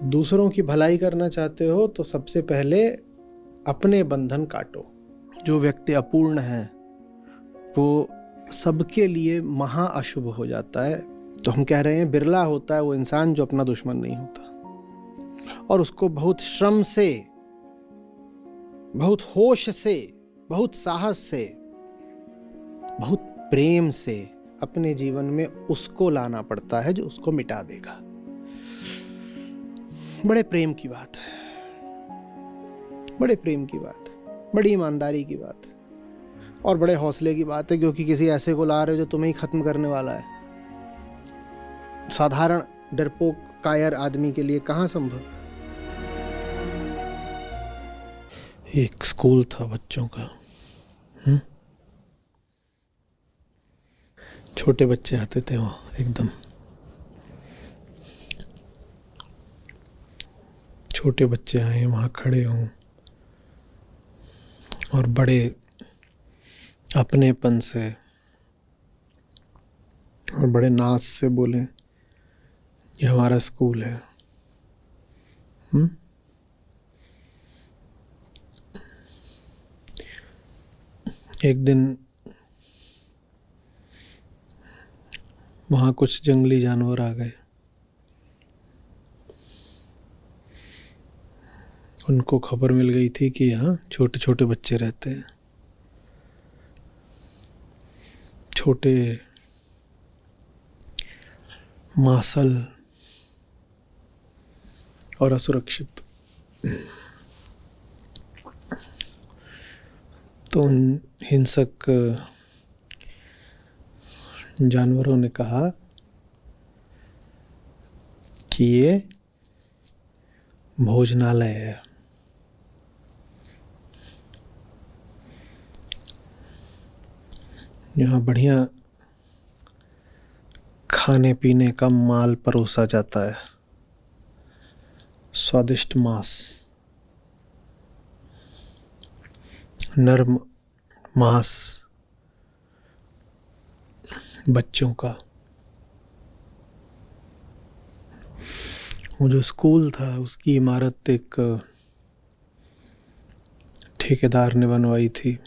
दूसरों की भलाई करना चाहते हो तो सबसे पहले अपने बंधन काटो। जो व्यक्ति अपूर्ण है वो सबके लिए महा अशुभ हो जाता है। तो हम कह रहे हैं बिरला होता है वो इंसान जो अपना दुश्मन नहीं होता और उसको बहुत श्रम से, बहुत होश से, बहुत साहस से, बहुत प्रेम से अपने जीवन में उसको लाना पड़ता है जो उसको मिटा देगा। बड़े प्रेम की बात है, बड़े प्रेम की बात, बड़ी ईमानदारी की बात और बड़े हौसले की बात है, क्योंकि किसी ऐसे को ला रहे हो जो तुम्हें ही खत्म करने वाला है। साधारण डरपोक कायर आदमी के लिए कहाँ संभव। एक स्कूल था बच्चों का, छोटे बच्चे आते थे वहाँ, एकदम छोटे बच्चे आए वहाँ खड़े हों और बड़े अपनेपन से और बड़े नाच से बोले ये हमारा स्कूल है। एक दिन वहाँ कुछ जंगली जानवर आ गए। उनको खबर मिल गई थी कि यहाँ छोटे छोटे बच्चे रहते हैं, छोटे मासल और असुरक्षित। तो उन हिंसक जानवरों ने कहा कि ये भोजनालय है, यहाँ बढ़िया खाने पीने का माल परोसा जाता है, स्वादिष्ट मांस, नर्म मांस बच्चों का। वो जो स्कूल था उसकी इमारत एक ठेकेदार ने बनवाई थी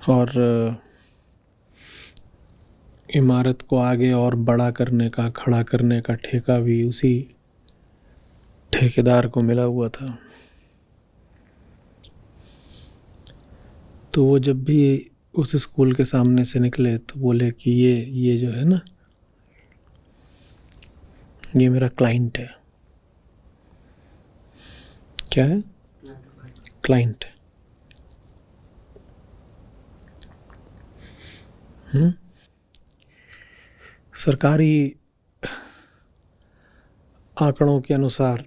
और इमारत को आगे और बड़ा करने का, खड़ा करने का ठेका भी उसी ठेकेदार को मिला हुआ था। तो वो जब भी उस स्कूल के सामने से निकले तो बोले कि ये जो है ना, ये मेरा क्लाइंट है। क्या है? क्लाइंट। सरकारी आंकड़ों के अनुसार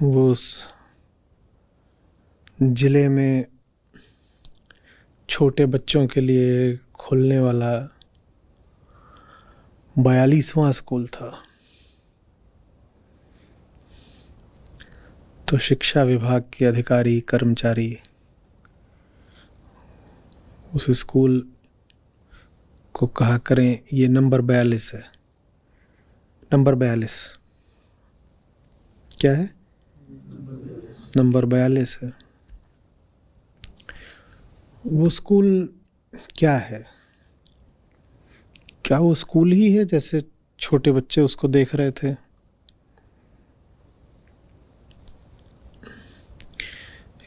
वो उस जिले में छोटे बच्चों के लिए खुलने वाला 42वां स्कूल था। तो शिक्षा विभाग के अधिकारी कर्मचारी उस स्कूल को कहा करें ये नंबर 42 है। नंबर 42 क्या है? नंबर 42 है। वो स्कूल क्या है? क्या वो स्कूल ही है जैसे छोटे बच्चे उसको देख रहे थे?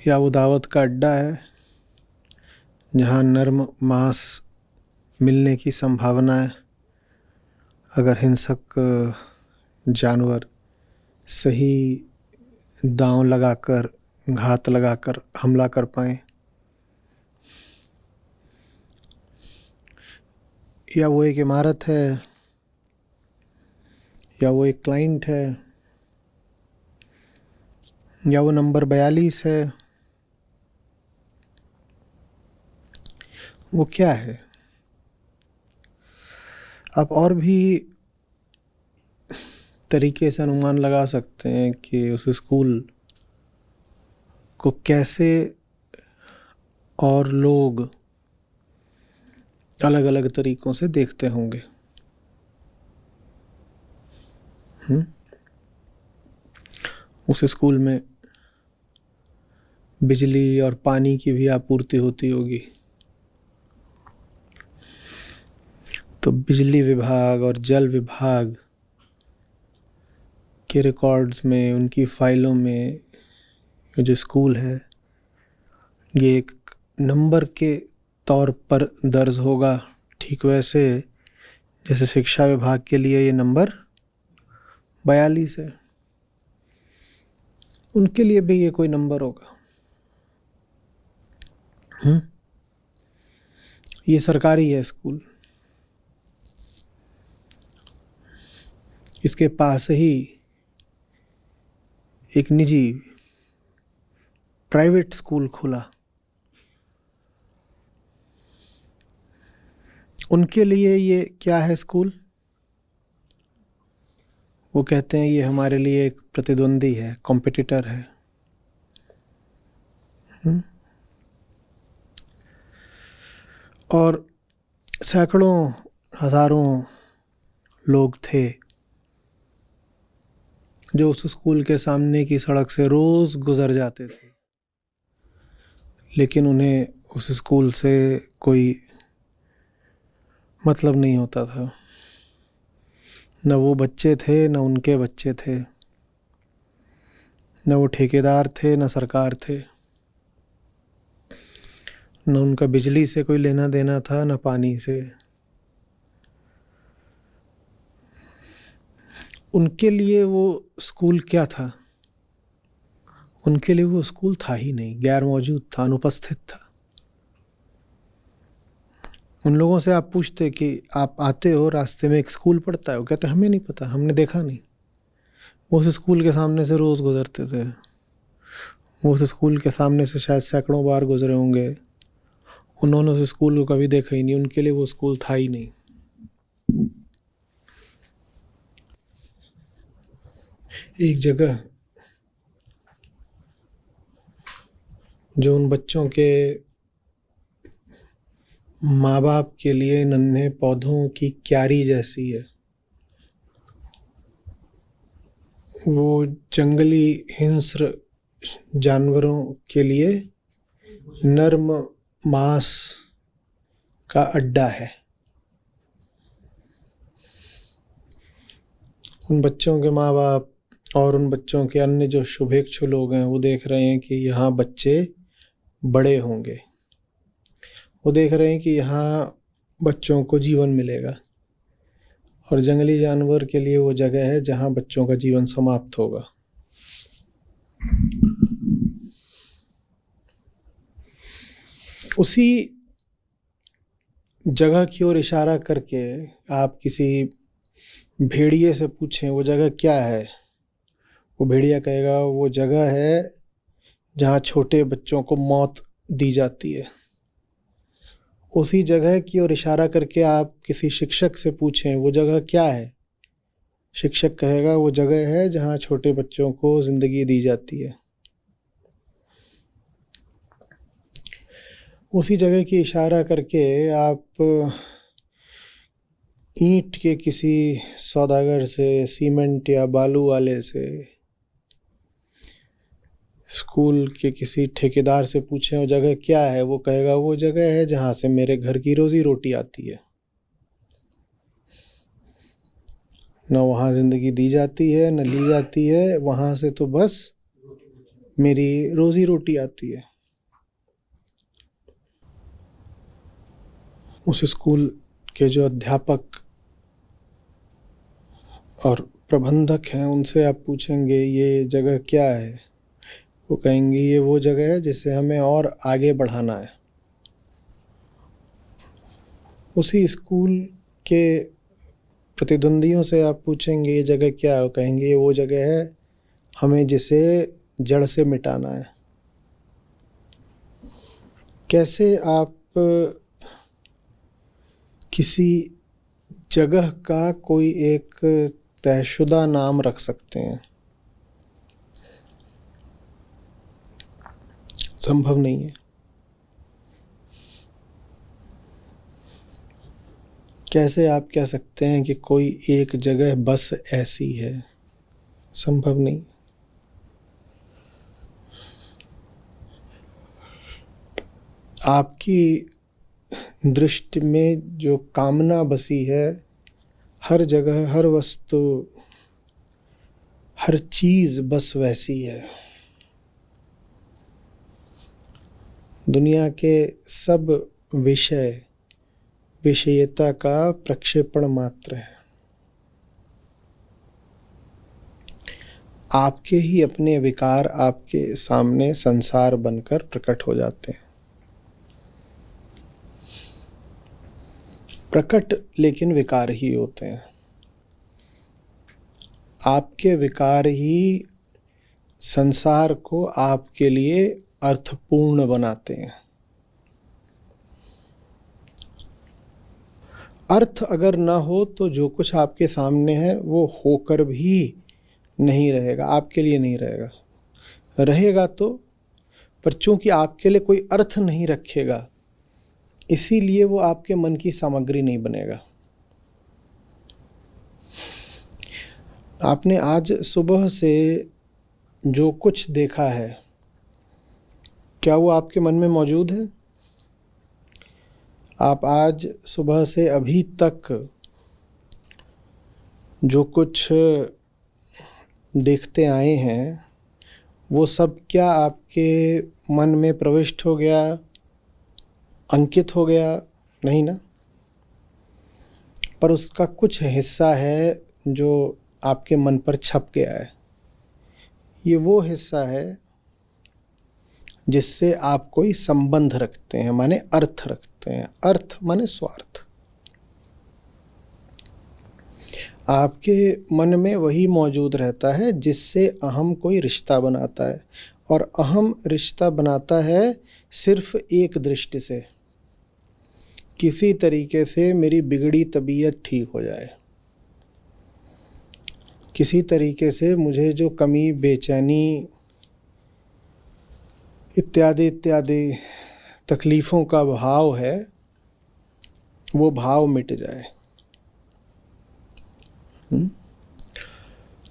या वो दावत का अड्डा है जहाँ नर्म मांस मिलने की संभावना है अगर हिंसक जानवर सही दांव लगाकर, घात लगाकर हमला कर पाए? या वो एक इमारत है, या वो एक क्लाइंट है, या वो नंबर 42 है? वो क्या है? आप और भी तरीके से अनुमान लगा सकते हैं कि उस स्कूल को कैसे और लोग अलग अलग तरीकों से देखते होंगे। उस स्कूल में बिजली और पानी की भी आपूर्ति होती होगी, तो बिजली विभाग और जल विभाग के रिकॉर्ड्स में, उनकी फाइलों में जो स्कूल है ये एक नंबर के तौर पर दर्ज होगा। ठीक वैसे जैसे शिक्षा विभाग के लिए ये नंबर 42 है, उनके लिए भी ये कोई नंबर होगा। ये सरकारी है स्कूल, इसके पास ही एक निजी प्राइवेट स्कूल खुला, उनके लिए ये क्या है स्कूल? वो कहते हैं ये हमारे लिए एक प्रतिद्वंदी है, कॉम्पिटिटर है। और सैकड़ों हजारों लोग थे जो उस स्कूल के सामने की सड़क से रोज गुजर जाते थे, लेकिन उन्हें उस स्कूल से कोई मतलब नहीं होता था। न वो बच्चे थे, न उनके बच्चे थे, न वो ठेकेदार थे, न सरकार थे, न उनका बिजली से कोई लेना देना था, न पानी से। उनके लिए वो स्कूल क्या था? उनके लिए वो स्कूल था ही नहीं, गैर मौजूद था, अनुपस्थित था। उन लोगों से आप पूछते कि आप आते हो, रास्ते में एक स्कूल पड़ता है, वो कहते हमें नहीं पता, हमने देखा नहीं। वो उस स्कूल के सामने से रोज गुजरते थे, वो उस स्कूल के सामने से शायद सैकड़ों बार गुजरे होंगे, उन्होंने उस स्कूल को कभी देखा ही नहीं, उनके लिए वो स्कूल था ही नहीं। एक जगह जो उन बच्चों के माँ बाप के लिए नन्हे पौधों की क्यारी जैसी है, वो जंगली हिंस्र जानवरों के लिए नर्म मांस का अड्डा है। उन बच्चों के माँ बाप और उन बच्चों के अन्य जो शुभेच्छु लोग हैं, वो देख रहे हैं कि यहाँ बच्चे बड़े होंगे, वो देख रहे हैं कि यहाँ बच्चों को जीवन मिलेगा, और जंगली जानवर के लिए वो जगह है जहाँ बच्चों का जीवन समाप्त होगा। उसी जगह की ओर इशारा करके आप किसी भेड़िए से पूछें वो जगह क्या है, वो भेड़िया कहेगा वो जगह है जहाँ छोटे बच्चों को मौत दी जाती है। उसी जगह की ओर इशारा करके आप किसी शिक्षक से पूछें वो जगह क्या है, शिक्षक कहेगा वो जगह है जहाँ छोटे बच्चों को जिंदगी दी जाती है। उसी जगह की इशारा करके आप ईंट के किसी सौदागर से, सीमेंट या बालू वाले से, स्कूल के किसी ठेकेदार से पूछें वो जगह क्या है, वो कहेगा वो जगह है जहाँ से मेरे घर की रोजी रोटी आती है। न वहाँ जिंदगी दी जाती है न ली जाती है, वहाँ से तो बस मेरी रोजी रोटी आती है। उस स्कूल के जो अध्यापक और प्रबंधक हैं उनसे आप पूछेंगे ये जगह क्या है, वो कहेंगे ये वो जगह है जिसे हमें और आगे बढ़ाना है। उसी स्कूल के प्रतिद्वंदियों से आप पूछेंगे ये जगह क्या है, वो कहेंगे ये वो जगह है हमें जिसे जड़ से मिटाना है। कैसे आप किसी जगह का कोई एक तयशुदा नाम रख सकते हैं? संभव नहीं है। कैसे आप कह सकते हैं कि कोई एक जगह बस ऐसी है? संभव नहीं। आपकी दृष्टि में जो कामना बसी है, हर जगह, हर वस्तु, हर चीज बस वैसी है। दुनिया के सब विषय विषयता का प्रक्षेपण मात्र है। आपके ही अपने विकार आपके सामने संसार बनकर प्रकट हो जाते हैं। प्रकट लेकिन विकार ही होते हैं। आपके विकार ही संसार को आपके लिए अर्थपूर्ण बनाते हैं। अर्थ अगर ना हो तो जो कुछ आपके सामने है वो होकर भी नहीं रहेगा, आपके लिए नहीं रहेगा। रहेगा तो, पर चूंकि आपके लिए कोई अर्थ नहीं रखेगा, इसीलिए वो आपके मन की सामग्री नहीं बनेगा। आपने आज सुबह से जो कुछ देखा है, क्या वो आपके मन में मौजूद है? आप आज सुबह से अभी तक जो कुछ देखते आए हैं, वो सब क्या आपके मन में प्रविष्ट हो गया, अंकित हो गया? नहीं ना। पर उसका कुछ हिस्सा है जो आपके मन पर छप गया है। ये वो हिस्सा है जिससे आप कोई संबंध रखते हैं, माने अर्थ रखते हैं। अर्थ माने स्वार्थ। आपके मन में वही मौजूद रहता है जिससे अहम कोई रिश्ता बनाता है, और अहम रिश्ता बनाता है सिर्फ एक दृष्टि से, किसी तरीके से मेरी बिगड़ी तबीयत ठीक हो जाए, किसी तरीके से मुझे जो कमी, बेचैनी इत्यादि इत्यादि तकलीफ़ों का भाव है वो भाव मिट जाए।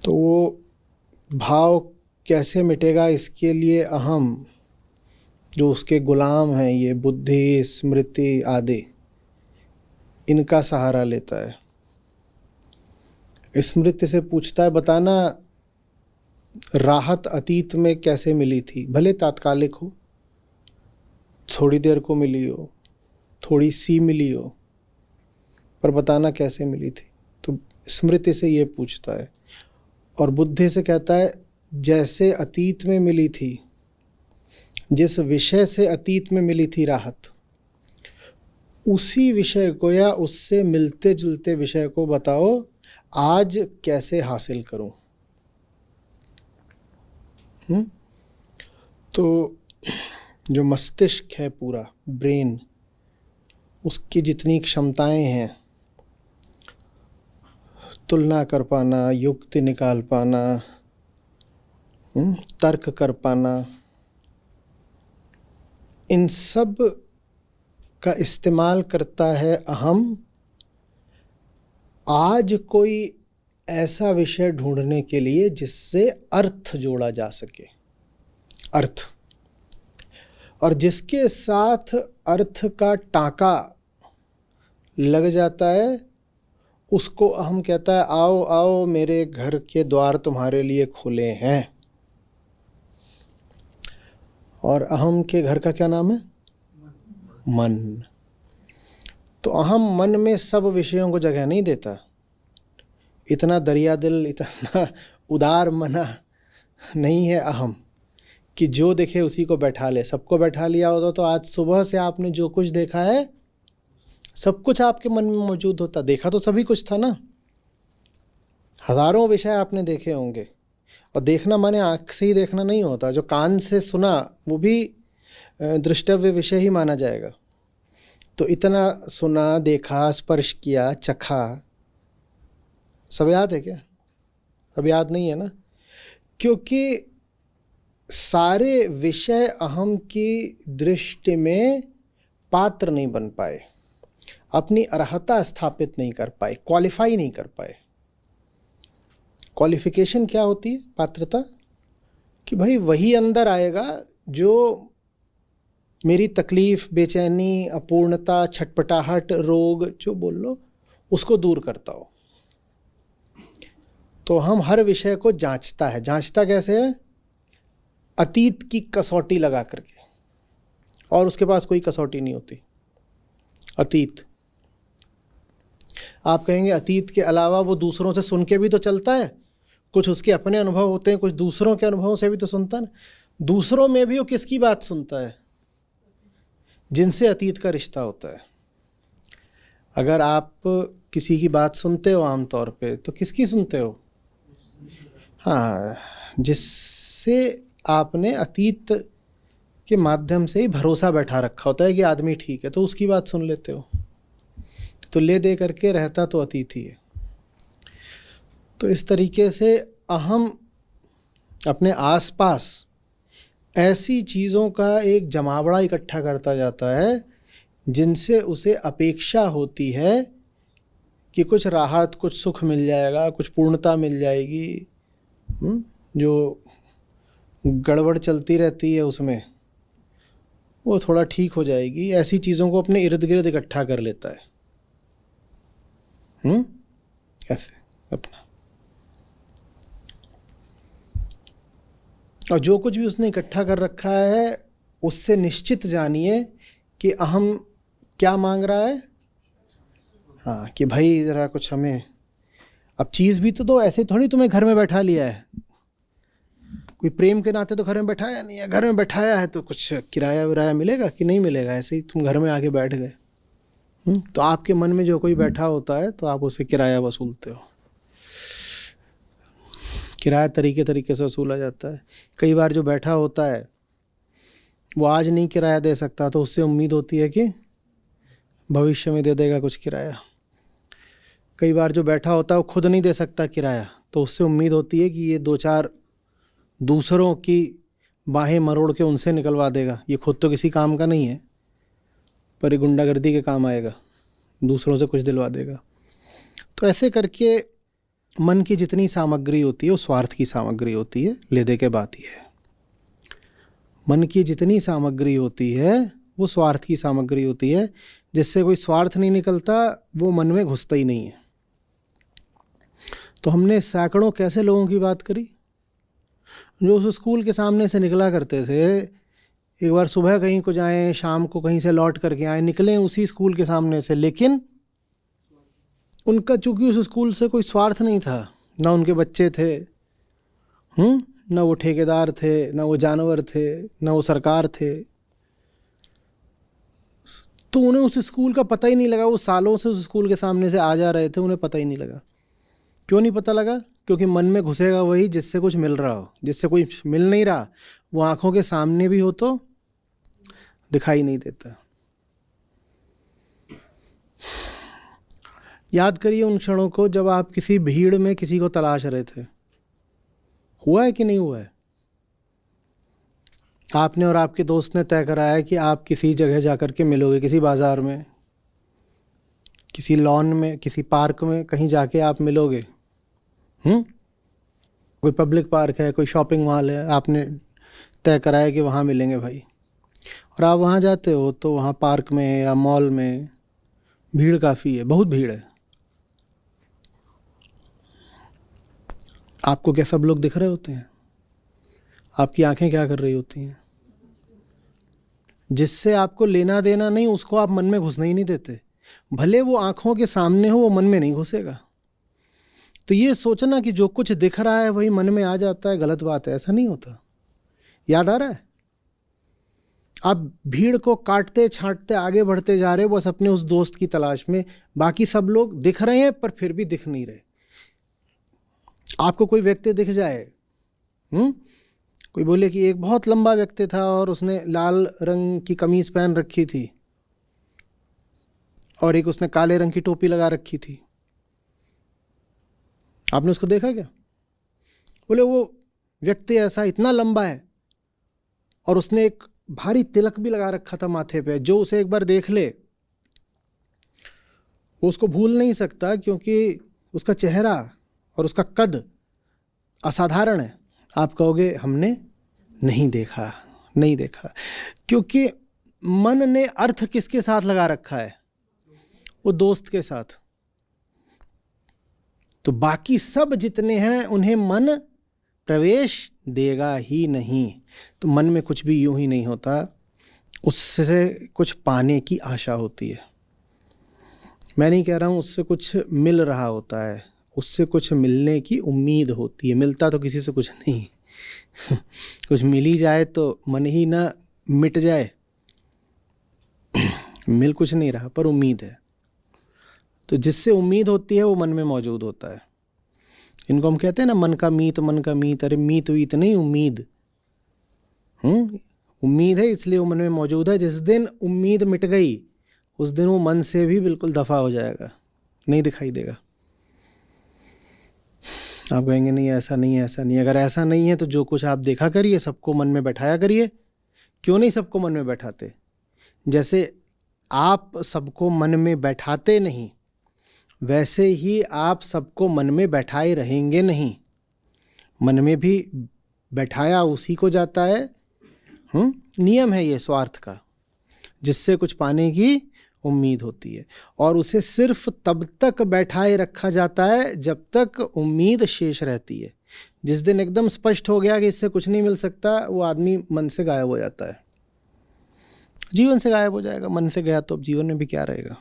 तो वो भाव कैसे मिटेगा, इसके लिए अहम, जो उसके गुलाम हैं, ये बुद्धि, स्मृति आदि, इनका सहारा लेता है। स्मृति से पूछता है, बताना राहत अतीत में कैसे मिली थी? भले तात्कालिक हो, थोड़ी देर को मिली हो, थोड़ी सी मिली हो, पर बताना कैसे मिली थी। तो स्मृति से ये पूछता है, और बुद्धि से कहता है जैसे अतीत में मिली थी, जिस विषय से अतीत में मिली थी राहत, उसी विषय को या उससे मिलते जुलते विषय को बताओ, आज कैसे हासिल करूं। तो जो मस्तिष्क है, पूरा ब्रेन, उसकी जितनी क्षमताएं हैं, तुलना कर पाना, युक्ति निकाल पाना, तर्क कर पाना, इन सब का इस्तेमाल करता है अहम, आज कोई ऐसा विषय ढूंढने के लिए जिससे अर्थ जोड़ा जा सके। अर्थ, और जिसके साथ अर्थ का टाका लग जाता है उसको अहम कहता है, आओ आओ मेरे घर के द्वार तुम्हारे लिए खुले हैं। और अहम के घर का क्या नाम है? मन। तो अहम मन में सब विषयों को जगह नहीं देता। इतना दरिया दिल, इतना उदार मना नहीं है अहम कि जो देखे उसी को बैठा ले। सबको बैठा लिया होता तो आज सुबह से आपने जो कुछ देखा है सब कुछ आपके मन में मौजूद होता। देखा तो सभी कुछ था ना। हजारों विषय आपने देखे होंगे, और देखना माने आँख से ही देखना नहीं होता। जो कान से सुना वो भी दृष्टव्य विषय ही माना जाएगा। तो इतना सुना, देखा, स्पर्श किया, चखा, सब याद है क्या? सब याद नहीं है ना, क्योंकि सारे विषय अहम की दृष्टि में पात्र नहीं बन पाए। अपनी अर्हता स्थापित नहीं कर पाए, क्वालिफाई नहीं कर पाए। क्वालिफिकेशन क्या होती है? पात्रता, कि भाई वही अंदर आएगा जो मेरी तकलीफ, बेचैनी, अपूर्णता, छटपटाहट, रोग, जो बोल लो, उसको दूर करता हो। तो हम हर विषय को जांचता है। जांचता कैसे है? अतीत की कसौटी लगा करके, और उसके पास कोई कसौटी नहीं होती। अतीत, आप कहेंगे अतीत के अलावा वो दूसरों से सुन के भी तो चलता है, कुछ उसके अपने अनुभव होते हैं, कुछ दूसरों के अनुभवों से भी तो सुनता है। दूसरों में भी वो किसकी बात सुनता है? जिनसे अतीत का रिश्ता होता है। अगर आप किसी की बात सुनते हो आमतौर पे, तो किसकी सुनते हो? हाँ, जिससे आपने अतीत के माध्यम से ही भरोसा बैठा रखा होता है कि आदमी ठीक है, तो उसकी बात सुन लेते हो। तो ले दे करके रहता तो अतीत ही है। तो इस तरीके से अहम अपने आसपास ऐसी चीज़ों का एक जमावड़ा इकट्ठा करता जाता है जिनसे उसे अपेक्षा होती है कि कुछ राहत, कुछ सुख मिल जाएगा, कुछ पूर्णता मिल जाएगी। जो गड़बड़ चलती रहती है उसमें वो थोड़ा ठीक हो जाएगी। ऐसी चीज़ों को अपने इर्द गिर्द इकट्ठा कर लेता है। ऐसे अपना, और जो कुछ भी उसने इकट्ठा कर रखा है उससे निश्चित जानिए कि अहम क्या मांग रहा है। हाँ, कि भाई ज़रा कुछ हमें, अब चीज़ भी तो दो, ऐसे थोड़ी तुम्हें घर में बैठा लिया है। कोई प्रेम के नाते तो घर में बैठाया नहीं है। घर में बैठाया है तो कुछ किराया विराया मिलेगा कि नहीं मिलेगा? ऐसे ही तुम घर में आके बैठ गए। तो आपके मन में जो कोई बैठा होता है तो आप उसे किराया वसूलते हो। किराया तरीके से वसूला जाता है। कई बार जो बैठा होता है वो आज नहीं किराया दे सकता, तो उससे उम्मीद होती है कि भविष्य में दे देगा कुछ किराया। कई बार जो बैठा होता है वो खुद नहीं दे सकता किराया, तो उससे उम्मीद होती है कि ये 2-4 दूसरों की बाहें मरोड़ के उनसे निकलवा देगा। ये खुद तो किसी काम का नहीं है, पर ये गुंडागर्दी के काम आएगा, दूसरों से कुछ दिलवा देगा। तो ऐसे करके मन की जितनी सामग्री होती है वो स्वार्थ की सामग्री होती है। ले दे के बात ये है, मन की जितनी सामग्री होती है वो स्वार्थ की सामग्री होती है। जिससे कोई स्वार्थ नहीं निकलता वो मन में घुसता ही नहीं है। तो हमने सैकड़ों कैसे लोगों की बात करी जो उस स्कूल के सामने से निकला करते थे। एक बार सुबह कहीं को जाएं, शाम को कहीं से लौट करके आए, निकलें उसी स्कूल के सामने से, लेकिन उनका चूंकि उस स्कूल से कोई स्वार्थ नहीं था, ना उनके बच्चे थे, ना वो ठेकेदार थे, ना वो जानवर थे, ना वो सरकार थे, तो उन्हें उस स्कूल का पता ही नहीं लगा। वो सालों से उस स्कूल के सामने से आ जा रहे थे, उन्हें पता ही नहीं लगा। क्यों नहीं पता लगा? क्योंकि मन में घुसेगा वही जिससे कुछ मिल रहा हो। जिससे कोई मिल नहीं रहा वो आंखों के सामने भी हो तो दिखाई नहीं देता। याद करिए उन क्षणों को जब आप किसी भीड़ में किसी को तलाश रहे थे। हुआ है कि नहीं हुआ है? आपने और आपके दोस्त ने तय करा है कि आप किसी जगह जाकर के मिलोगे, किसी बाजार में, किसी लॉन में, किसी पार्क में, कहीं जाके आप मिलोगे। कोई पब्लिक पार्क है, कोई शॉपिंग मॉल है, आपने तय करा है कि वहाँ मिलेंगे भाई। और आप वहाँ जाते हो तो वहाँ पार्क में या मॉल में भीड़ काफ़ी है, बहुत भीड़ है। आपको क्या सब लोग दिख रहे होते हैं? आपकी आंखें क्या कर रही होती हैं? जिससे आपको लेना देना नहीं, उसको आप मन में घुसने ही नहीं देते। भले वो आंखों के सामने हो, वो मन में नहीं घुसेगा। तो ये सोचना कि जो कुछ दिख रहा है वही मन में आ जाता है, गलत बात है। ऐसा नहीं होता। याद आ रहा है? आप भीड़ को काटते छांटते आगे बढ़ते जा रहे हो बस अपने उस दोस्त की तलाश में। बाकी सब लोग दिख रहे हैं पर फिर भी दिख नहीं रहे। आपको कोई व्यक्ति दिख जाए, कोई बोले कि एक बहुत लंबा व्यक्ति था और उसने लाल रंग की कमीज पहन रखी थी और एक उसने काले रंग की टोपी लगा रखी थी। आपने उसको देखा क्या? बोले वो व्यक्ति ऐसा इतना लंबा है और उसने एक भारी तिलक भी लगा रखा था माथे पे। जो उसे एक बार देख ले वो उसको भूल नहीं सकता, क्योंकि उसका चेहरा और उसका कद असाधारण है। आप कहोगे हमने नहीं देखा, नहीं देखा, क्योंकि मन ने अर्थ किसके साथ लगा रखा है? वो दोस्त के साथ। तो बाकी सब जितने हैं उन्हें मन प्रवेश देगा ही नहीं। तो मन में कुछ भी यूं ही नहीं होता, उससे कुछ पाने की आशा होती है। मैं नहीं कह रहा हूं उससे कुछ मिल रहा होता है, उससे कुछ मिलने की उम्मीद होती है। मिलता तो किसी से कुछ नहीं कुछ मिल ही जाए तो मन ही ना मिट जाए। मिल कुछ नहीं रहा, पर उम्मीद है। तो जिससे उम्मीद होती है वो मन में मौजूद होता है। इनको हम कहते हैं ना मन का मीत, मन का मीत। अरे मीत वीत नहीं, उम्मीद। उम्मीद है, इसलिए वो मन में मौजूद है। जिस दिन उम्मीद मिट गई उस दिन वो मन से भी बिल्कुल दफा हो जाएगा, नहीं दिखाई देगा। आप कहेंगे नहीं ऐसा नहीं है, ऐसा नहीं है। अगर ऐसा नहीं है तो जो कुछ आप देखा करिए, सबको मन में बैठाया करिए। क्यों नहीं सबको मन में बैठाते? जैसे आप सबको मन में बैठाते नहीं, वैसे ही आप सबको मन में बैठाए रहेंगे नहीं। मन में भी बैठाया उसी को जाता है। नियम है ये स्वार्थ का, जिससे कुछ पाने की उम्मीद होती है, और उसे सिर्फ तब तक बैठाए रखा जाता है जब तक उम्मीद शेष रहती है। जिस दिन एकदम स्पष्ट हो गया कि इससे कुछ नहीं मिल सकता, वो आदमी मन से गायब हो जाता है, जीवन से गायब हो जाएगा। मन से गया तो अब जीवन में भी क्या रहेगा?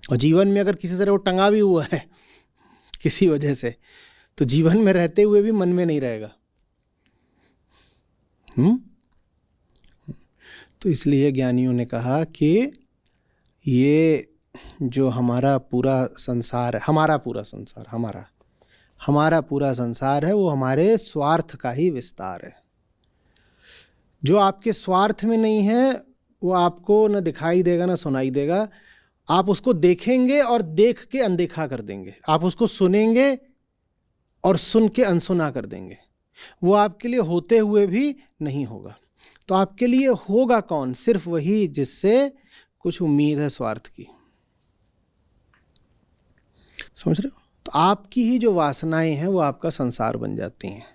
और जीवन में अगर किसी तरह वो टंगा भी हुआ है किसी वजह से, तो जीवन में रहते हुए भी मन में नहीं रहेगा। तो इसलिए ज्ञानियों ने कहा कि ये जो हमारा पूरा संसार है, हमारा पूरा संसार है, वो हमारे स्वार्थ का ही विस्तार है। जो आपके स्वार्थ में नहीं है वो आपको न दिखाई देगा न सुनाई देगा। आप उसको देखेंगे और देख के अनदेखा कर देंगे। आप उसको सुनेंगे और सुन के अनसुना कर देंगे। वो आपके लिए होते हुए भी नहीं होगा। तो आपके लिए होगा कौन? सिर्फ वही जिससे कुछ उम्मीद है स्वार्थ की। समझ रहे हो? तो आपकी ही जो वासनाएं हैं वो आपका संसार बन जाती हैं।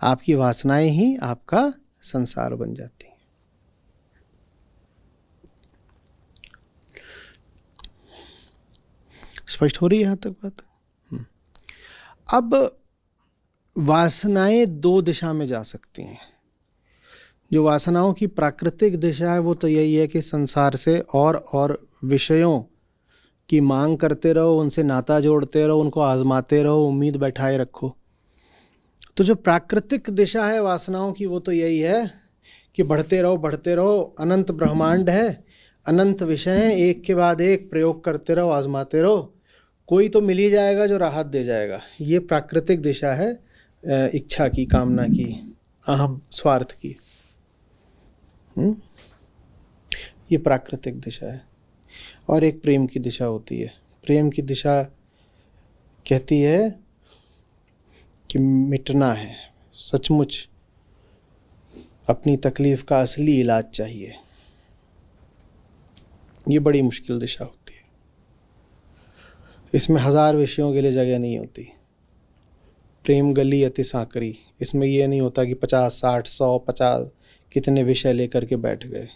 आपकी वासनाएं ही आपका संसार बन जाती हैं। स्पष्ट हो रही है यहां तक बात? अब वासनाएं दो दिशा में जा सकती हैं। जो वासनाओं की प्राकृतिक दिशा है वो तो यही है कि संसार से और विषयों की मांग करते रहो, उनसे नाता जोड़ते रहो, उनको आजमाते रहो, उम्मीद बैठाए रखो। तो जो प्राकृतिक दिशा है वासनाओं की वो तो यही है कि बढ़ते रहो। अनंत ब्रह्मांड है, अनंत विषय हैं, एक के बाद एक प्रयोग करते रहो, आजमाते रहो, कोई तो मिल ही जाएगा जो राहत दे जाएगा। ये प्राकृतिक दिशा है इच्छा की, कामना की, अहम स्वार्थ की। ये प्राकृतिक दिशा है। और एक प्रेम की दिशा होती है। प्रेम की दिशा कहती है कि मिटना है, सचमुच अपनी तकलीफ का असली इलाज चाहिए। ये बड़ी मुश्किल दिशा होती है। इसमें 1000 विषयों के लिए जगह नहीं होती। प्रेम गली अति सांकरी, इसमें यह नहीं होता कि 50, 60, 100, 50 कितने विषय लेकर के बैठ गए।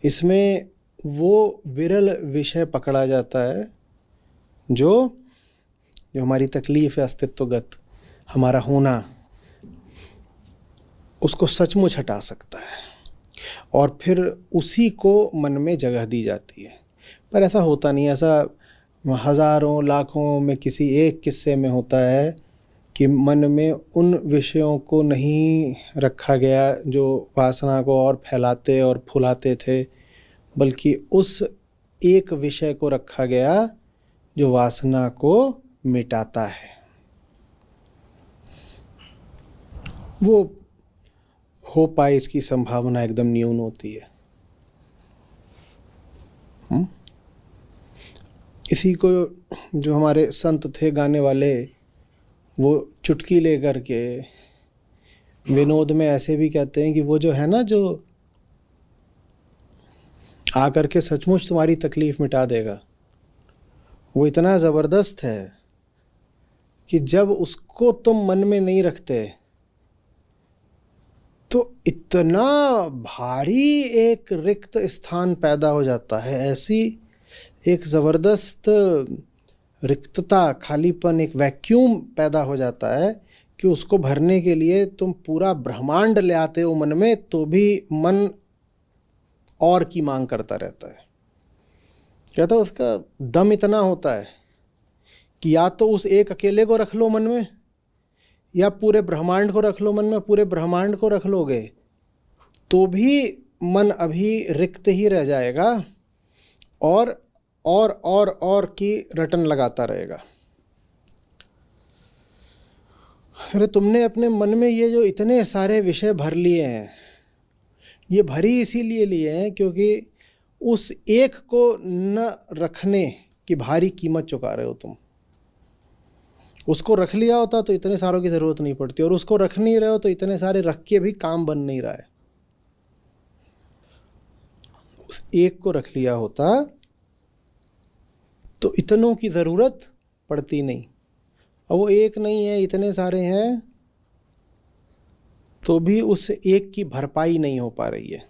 इसमें वो विरल विषय पकड़ा जाता है जो हमारी तकलीफ है अस्तित्वगत, हमारा होना, उसको सचमुच हटा सकता है, और फिर उसी को मन में जगह दी जाती है। पर ऐसा होता नहीं। ऐसा हजारों लाखों में किसी एक किस्से में होता है कि मन में उन विषयों को नहीं रखा गया जो वासना को और फैलाते और फुलाते थे, बल्कि उस एक विषय को रखा गया जो वासना को मिटाता है। वो हो पाए इसकी संभावना एकदम न्यून होती है। इसी को जो हमारे संत थे गाने वाले, वो चुटकी लेकर के विनोद में ऐसे भी कहते हैं कि वो जो है ना, जो आकर के सचमुच तुम्हारी तकलीफ मिटा देगा। वो इतना ज़बरदस्त है कि जब उसको तुम मन में नहीं रखते तो इतना भारी एक रिक्त स्थान पैदा हो जाता है, ऐसी एक ज़बरदस्त रिक्तता, खालीपन, एक वैक्यूम पैदा हो जाता है कि उसको भरने के लिए तुम पूरा ब्रह्मांड ले आते हो मन में, तो भी मन और की मांग करता रहता है। क्या तो उसका दम इतना होता है कि या तो उस एक अकेले को रख लो मन में, या पूरे ब्रह्मांड को रख लो मन में। पूरे ब्रह्मांड को रख लोगे तो भी मन अभी रिक्त ही रह जाएगा और की रटन लगाता रहेगा। अरे तुमने अपने मन में ये जो इतने सारे विषय भर लिए हैं, ये भरी इसीलिए लिए हैं क्योंकि उस एक को न रखने की भारी कीमत चुका रहे हो तुम। उसको रख लिया होता तो इतने सारों की ज़रूरत नहीं पड़ती, और उसको रख नहीं रहे हो तो इतने सारे रख के भी काम बन नहीं रहा है। उस एक को रख लिया होता तो इतनों की ज़रूरत पड़ती नहीं। और वो एक नहीं है, इतने सारे हैं, तो भी उस एक की भरपाई नहीं हो पा रही है।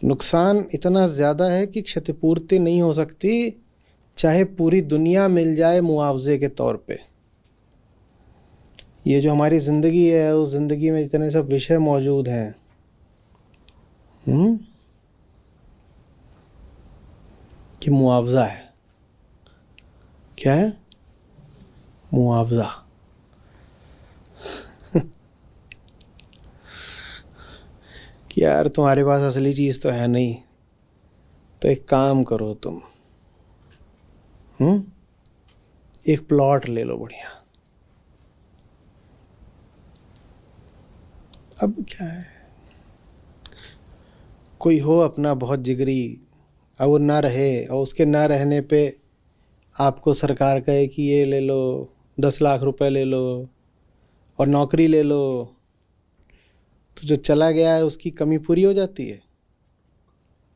नुकसान इतना ज़्यादा है कि क्षतिपूर्ति नहीं हो सकती, चाहे पूरी दुनिया मिल जाए मुआवजे के तौर पे। ये जो हमारी ज़िंदगी है, उस ज़िंदगी में इतने सब विषय मौजूद हैं, कि मुआवजा है। क्या है? मुआवजा। कि यार तुम्हारे पास असली चीज़ तो है नहीं, तो एक काम करो तुम, एक प्लॉट ले लो बढ़िया। अब क्या है, कोई हो अपना बहुत जिगरी, और वो ना रहे, और उसके ना रहने पे आपको सरकार कहे कि ये ले लो, 10 लाख रुपए ले लो और नौकरी ले लो, तो जो चला गया है उसकी कमी पूरी हो जाती है?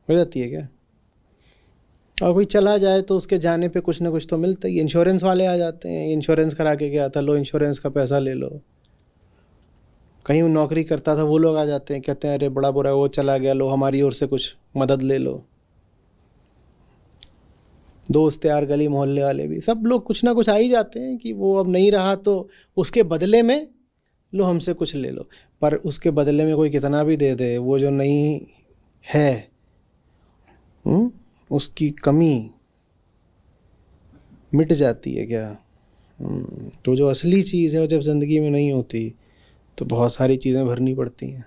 हो जाती है क्या? और कोई चला जाए तो उसके जाने पे कुछ ना कुछ तो मिलता ही। इंश्योरेंस वाले आ जाते हैं, इंश्योरेंस करा के गया था, लो इंश्योरेंस का पैसा ले लो। कहीं वो नौकरी करता था, वो लोग आ जाते हैं, कहते हैं अरे बड़ा बुरा वो चला गया, लो हमारी ओर से कुछ मदद ले लो। दोस्त यार, गली मोहल्ले वाले भी, सब लोग कुछ ना कुछ आ ही जाते हैं कि वो अब नहीं रहा तो उसके बदले में लो हमसे कुछ ले लो। पर उसके बदले में कोई कितना भी दे दे, वो जो नहीं है उसकी कमी मिट जाती है क्या? तो जो असली चीज़ है वो जब ज़िंदगी में नहीं होती तो बहुत सारी चीज़ें भरनी पड़ती हैं।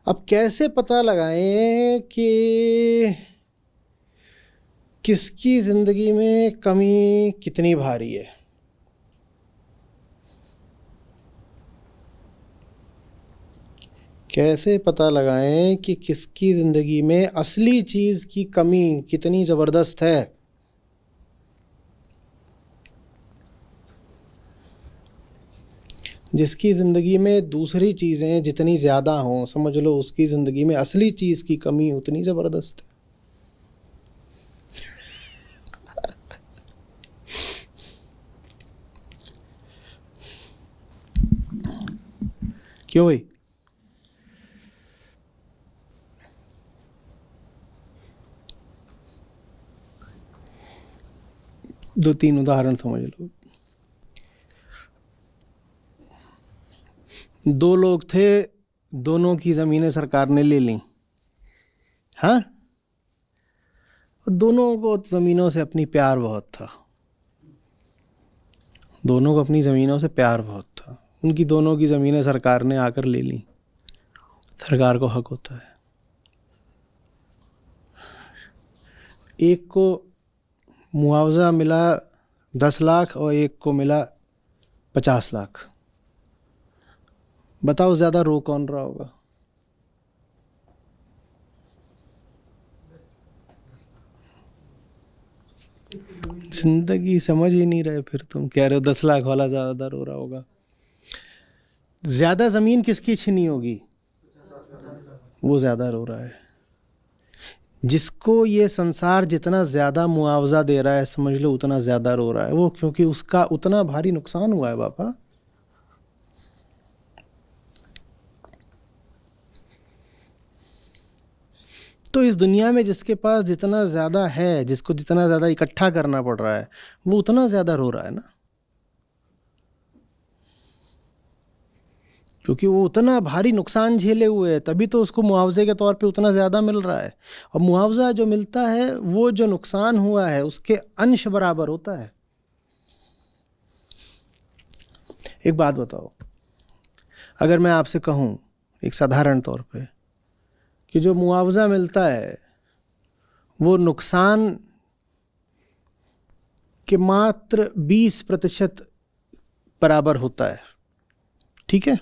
अब कैसे पता लगाएं कि किसकी ज़िंदगी में कमी कितनी भारी है? कैसे पता लगाएं कि किसकी ज़िंदगी में असली चीज़ की कमी कितनी ज़बरदस्त है? जिसकी ज़िंदगी में दूसरी चीज़ें जितनी ज़्यादा हों, समझ लो उसकी ज़िंदगी में असली चीज़ की कमी उतनी ज़बरदस्त है। क्यों भाई? दो तीन उदाहरण समझ लो। दो लोग थे, दोनों की ज़मीनें सरकार ने ले ली। हाँ, दोनों को ज़मीनों से अपनी प्यार बहुत था। दोनों को अपनी ज़मीनों से प्यार बहुत था। उनकी दोनों की ज़मीनें सरकार ने आकर ले ली। सरकार को हक होता है। एक को मुआवजा मिला 10 लाख और एक को मिला 50 लाख। बताओ ज़्यादा रो कौन रहा होगा? जिंदगी समझ ही नहीं रहे, फिर तुम कह रहे हो 10 लाख वाला ज़्यादा रो रहा होगा। ज़्यादा ज़मीन किसकी छीनी होगी? वो ज़्यादा रो रहा है। जिसको ये संसार जितना ज्यादा मुआवजा दे रहा है, समझ लो उतना ज्यादा रो रहा है वो, क्योंकि उसका उतना भारी नुकसान हुआ है बाबा। तो इस दुनिया में जिसके पास जितना ज्यादा है, जिसको जितना ज्यादा इकट्ठा करना पड़ रहा है, वो उतना ज्यादा रो रहा है ना, क्योंकि वो उतना भारी नुकसान झेले हुए है, तभी तो उसको मुआवजे के तौर पे उतना ज्यादा मिल रहा है। और मुआवजा जो मिलता है वो जो नुकसान हुआ है उसके अंश बराबर होता है। एक बात बताओ, अगर मैं आपसे कहूं एक साधारण तौर पे कि जो मुआवजा मिलता है वो नुकसान के मात्र 20% बराबर होता है, ठीक है?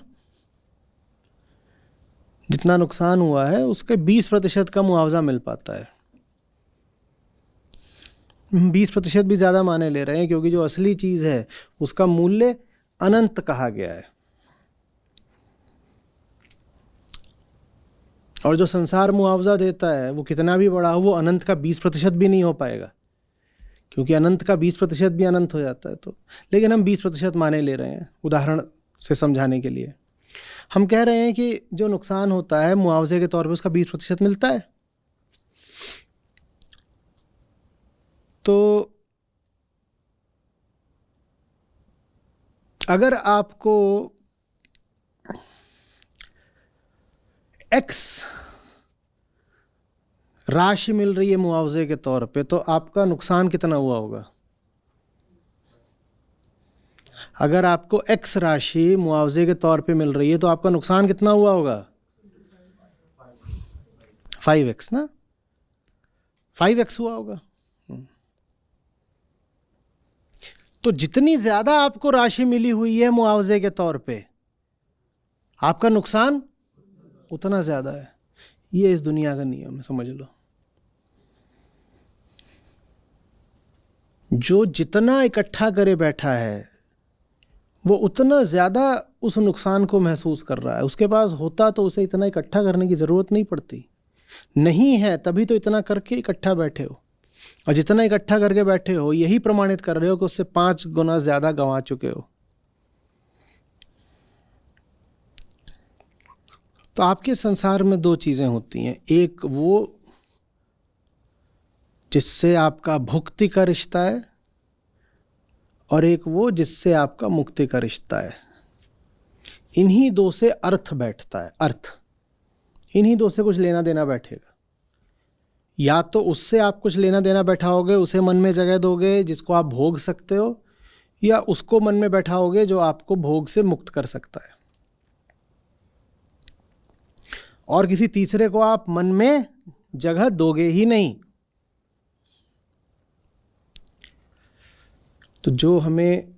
जितना नुकसान हुआ है उसके 20% का मुआवजा मिल पाता है। 20% भी ज्यादा माने ले रहे हैं, क्योंकि जो असली चीज है उसका मूल्य अनंत कहा गया है। और जो संसार मुआवजा देता है वो कितना भी बड़ा हो, वो अनंत का 20% भी नहीं हो पाएगा, क्योंकि अनंत का 20% भी अनंत हो जाता है। तो लेकिन हम 20% माने ले रहे हैं उदाहरण से समझाने के लिए। हम कह रहे हैं कि जो नुकसान होता है मुआवजे के तौर पे उसका 20% मिलता है। तो अगर आपको X राशि मिल रही है मुआवजे के तौर पे, तो आपका नुकसान कितना हुआ होगा? अगर आपको X राशि मुआवजे के तौर पे मिल रही है तो आपका नुकसान कितना हुआ होगा? 5x ना, 5x हुआ होगा। तो जितनी ज्यादा आपको राशि मिली हुई है मुआवजे के तौर पे, आपका नुकसान उतना ज्यादा है। ये इस दुनिया का नियम है, समझ लो। जो जितना इकट्ठा करे बैठा है वो उतना ज्यादा उस नुकसान को महसूस कर रहा है। उसके पास होता तो उसे इतना इकट्ठा करने की जरूरत नहीं पड़ती, नहीं है तभी तो इतना करके इकट्ठा बैठे हो। और जितना इकट्ठा करके बैठे हो यही प्रमाणित कर रहे हो कि उससे 5 गुना ज्यादा गंवा चुके हो। तो आपके संसार में 2 चीजें होती हैं, एक वो जिससे आपका भुक्ति का रिश्ता है, और एक वो जिससे आपका मुक्ति का रिश्ता है। इन्हीं 2 से अर्थ बैठता है, अर्थ। इन्हीं 2 से कुछ लेना देना बैठेगा। या तो उससे आप कुछ लेना देना बैठाओगे, उसे मन में जगह दोगे जिसको आप भोग सकते हो, या उसको मन में बैठाओगे जो आपको भोग से मुक्त कर सकता है। और किसी तीसरे को आप मन में जगह दोगे ही नहीं। तो जो हमें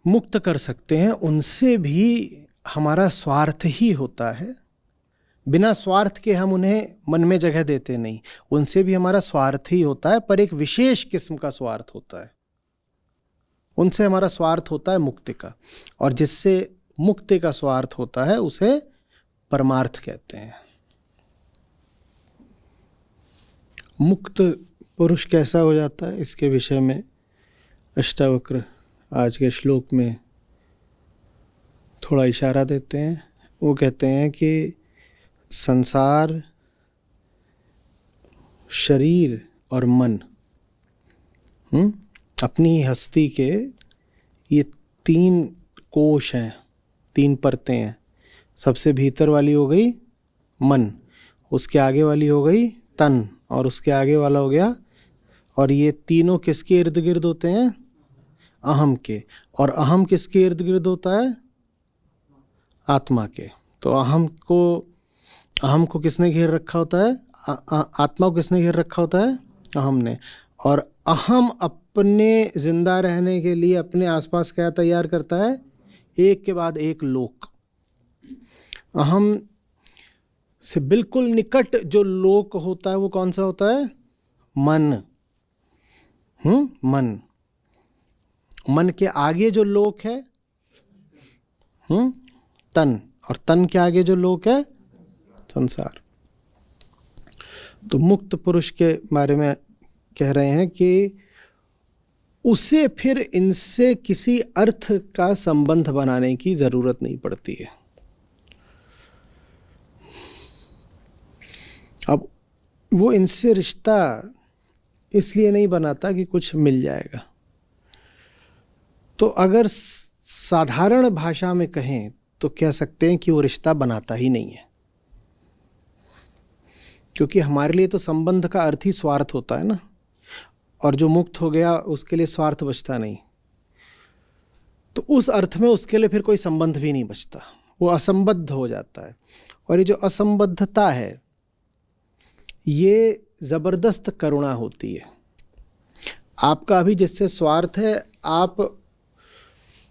मुक्त कर सकते हैं उनसे भी हमारा स्वार्थ ही होता है। बिना स्वार्थ के हम उन्हें मन में जगह देते नहीं, उनसे भी हमारा स्वार्थ ही होता है, पर एक विशेष किस्म का स्वार्थ होता है। उनसे हमारा स्वार्थ होता है मुक्ति का, और जिससे मुक्ति का स्वार्थ होता है उसे परमार्थ कहते हैं। मुक्त पुरुष कैसा हो जाता है, इसके विषय में अष्टावक्र आज के श्लोक में थोड़ा इशारा देते हैं। वो कहते हैं कि संसार, शरीर और मन, अपनी हस्ती के ये 3 कोश हैं, 3 परतें हैं। सबसे भीतर वाली हो गई मन, उसके आगे वाली हो गई तन, और उसके आगे वाला हो गया। और ये तीनों किसके इर्द गिर्द होते हैं? अहम के। और अहम किसके इर्द गिर्द होता है? आत्मा के। तो अहम को किसने घेर रखा होता है? आत्मा को किसने घेर रखा होता है? अहम ने। और अहम अपने जिंदा रहने के लिए अपने आसपास क्या तैयार करता है? एक के बाद एक लोक। अहम से बिल्कुल निकट जो लोक होता है वो कौन सा होता है? मन। मन के आगे जो लोक है तन, और तन के आगे जो लोक है संसार। तो मुक्त पुरुष के बारे में कह रहे हैं कि उसे फिर इनसे किसी अर्थ का संबंध बनाने की जरूरत नहीं पड़ती है। अब वो इनसे रिश्ता इसलिए नहीं बनाता कि कुछ मिल जाएगा। तो अगर साधारण भाषा में कहें तो कह सकते हैं कि वो रिश्ता बनाता ही नहीं है, क्योंकि हमारे लिए तो संबंध का अर्थ ही स्वार्थ होता है ना, और जो मुक्त हो गया उसके लिए स्वार्थ बचता नहीं। तो उस अर्थ में उसके लिए फिर कोई संबंध भी नहीं बचता, वो असंबद्ध हो जाता है। और ये जो असंबद्धता है ये जबरदस्त करुणा होती है। आपका अभी जिससे स्वार्थ है आप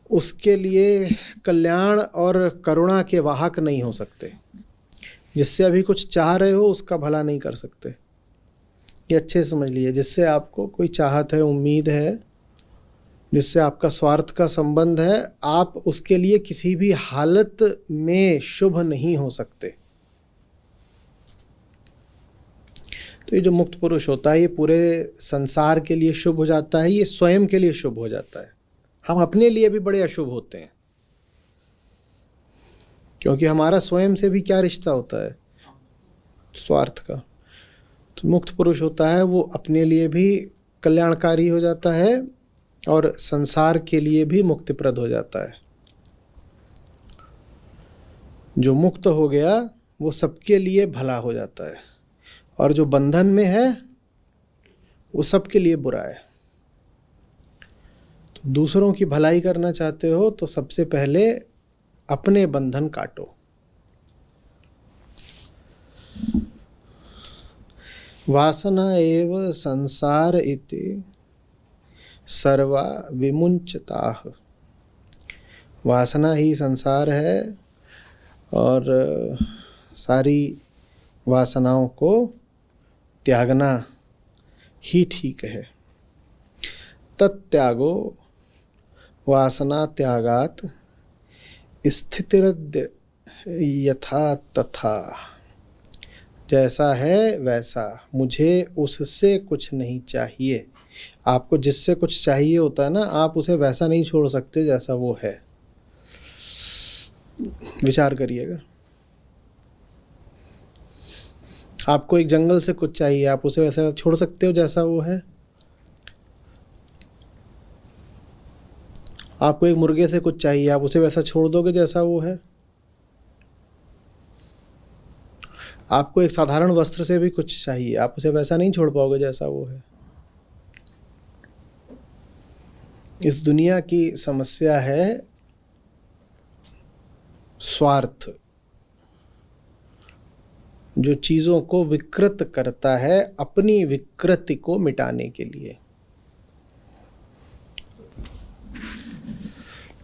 उसके लिए कल्याण और करुणा के वाहक नहीं हो सकते। जिससे अभी कुछ चाह रहे हो उसका भला नहीं कर सकते, ये अच्छे से समझ लीजिए। जिससे आपको कोई चाहत है, उम्मीद है, जिससे आपका स्वार्थ का संबंध है, आप उसके लिए किसी भी हालत में शुभ नहीं हो सकते। तो ये जो मुक्त पुरुष होता है ये पूरे संसार के लिए शुभ हो जाता है, ये स्वयं के लिए शुभ हो जाता है। हम अपने लिए भी बड़े अशुभ होते हैं, क्योंकि हमारा स्वयं से भी क्या रिश्ता होता है, स्वार्थ का। तो मुक्त पुरुष होता है वो अपने लिए भी कल्याणकारी हो जाता है और संसार के लिए भी मुक्तिप्रद हो जाता है। जो मुक्त हो गया वो सबके लिए भला हो जाता है, और जो बंधन में है वो सबके लिए बुरा है। तो दूसरों की भलाई करना चाहते हो तो सबसे पहले अपने बंधन काटो। वासना एव संसार इति सर्वा विमुंचताः। वासना ही संसार है और सारी वासनाओं को त्यागना ही ठीक है। तत्त्यागो वासना त्यागात स्थितिरद्य यथा तथा। जैसा है वैसा, मुझे उससे कुछ नहीं चाहिए। आपको जिससे कुछ चाहिए होता है ना, आप उसे वैसा नहीं छोड़ सकते जैसा वो है। विचार करिएगा, आपको एक जंगल से कुछ चाहिए, आप उसे वैसा छोड़ सकते हो जैसा वो है? आपको एक मुर्गे से कुछ चाहिए, आप उसे वैसा छोड़ दोगे जैसा वो है? आपको एक साधारण वस्त्र से भी कुछ चाहिए, आप उसे वैसा नहीं छोड़ पाओगे जैसा वो है। इस दुनिया की समस्या है स्वार्थ, जो चीजों को विकृत करता है अपनी विकृति को मिटाने के लिए।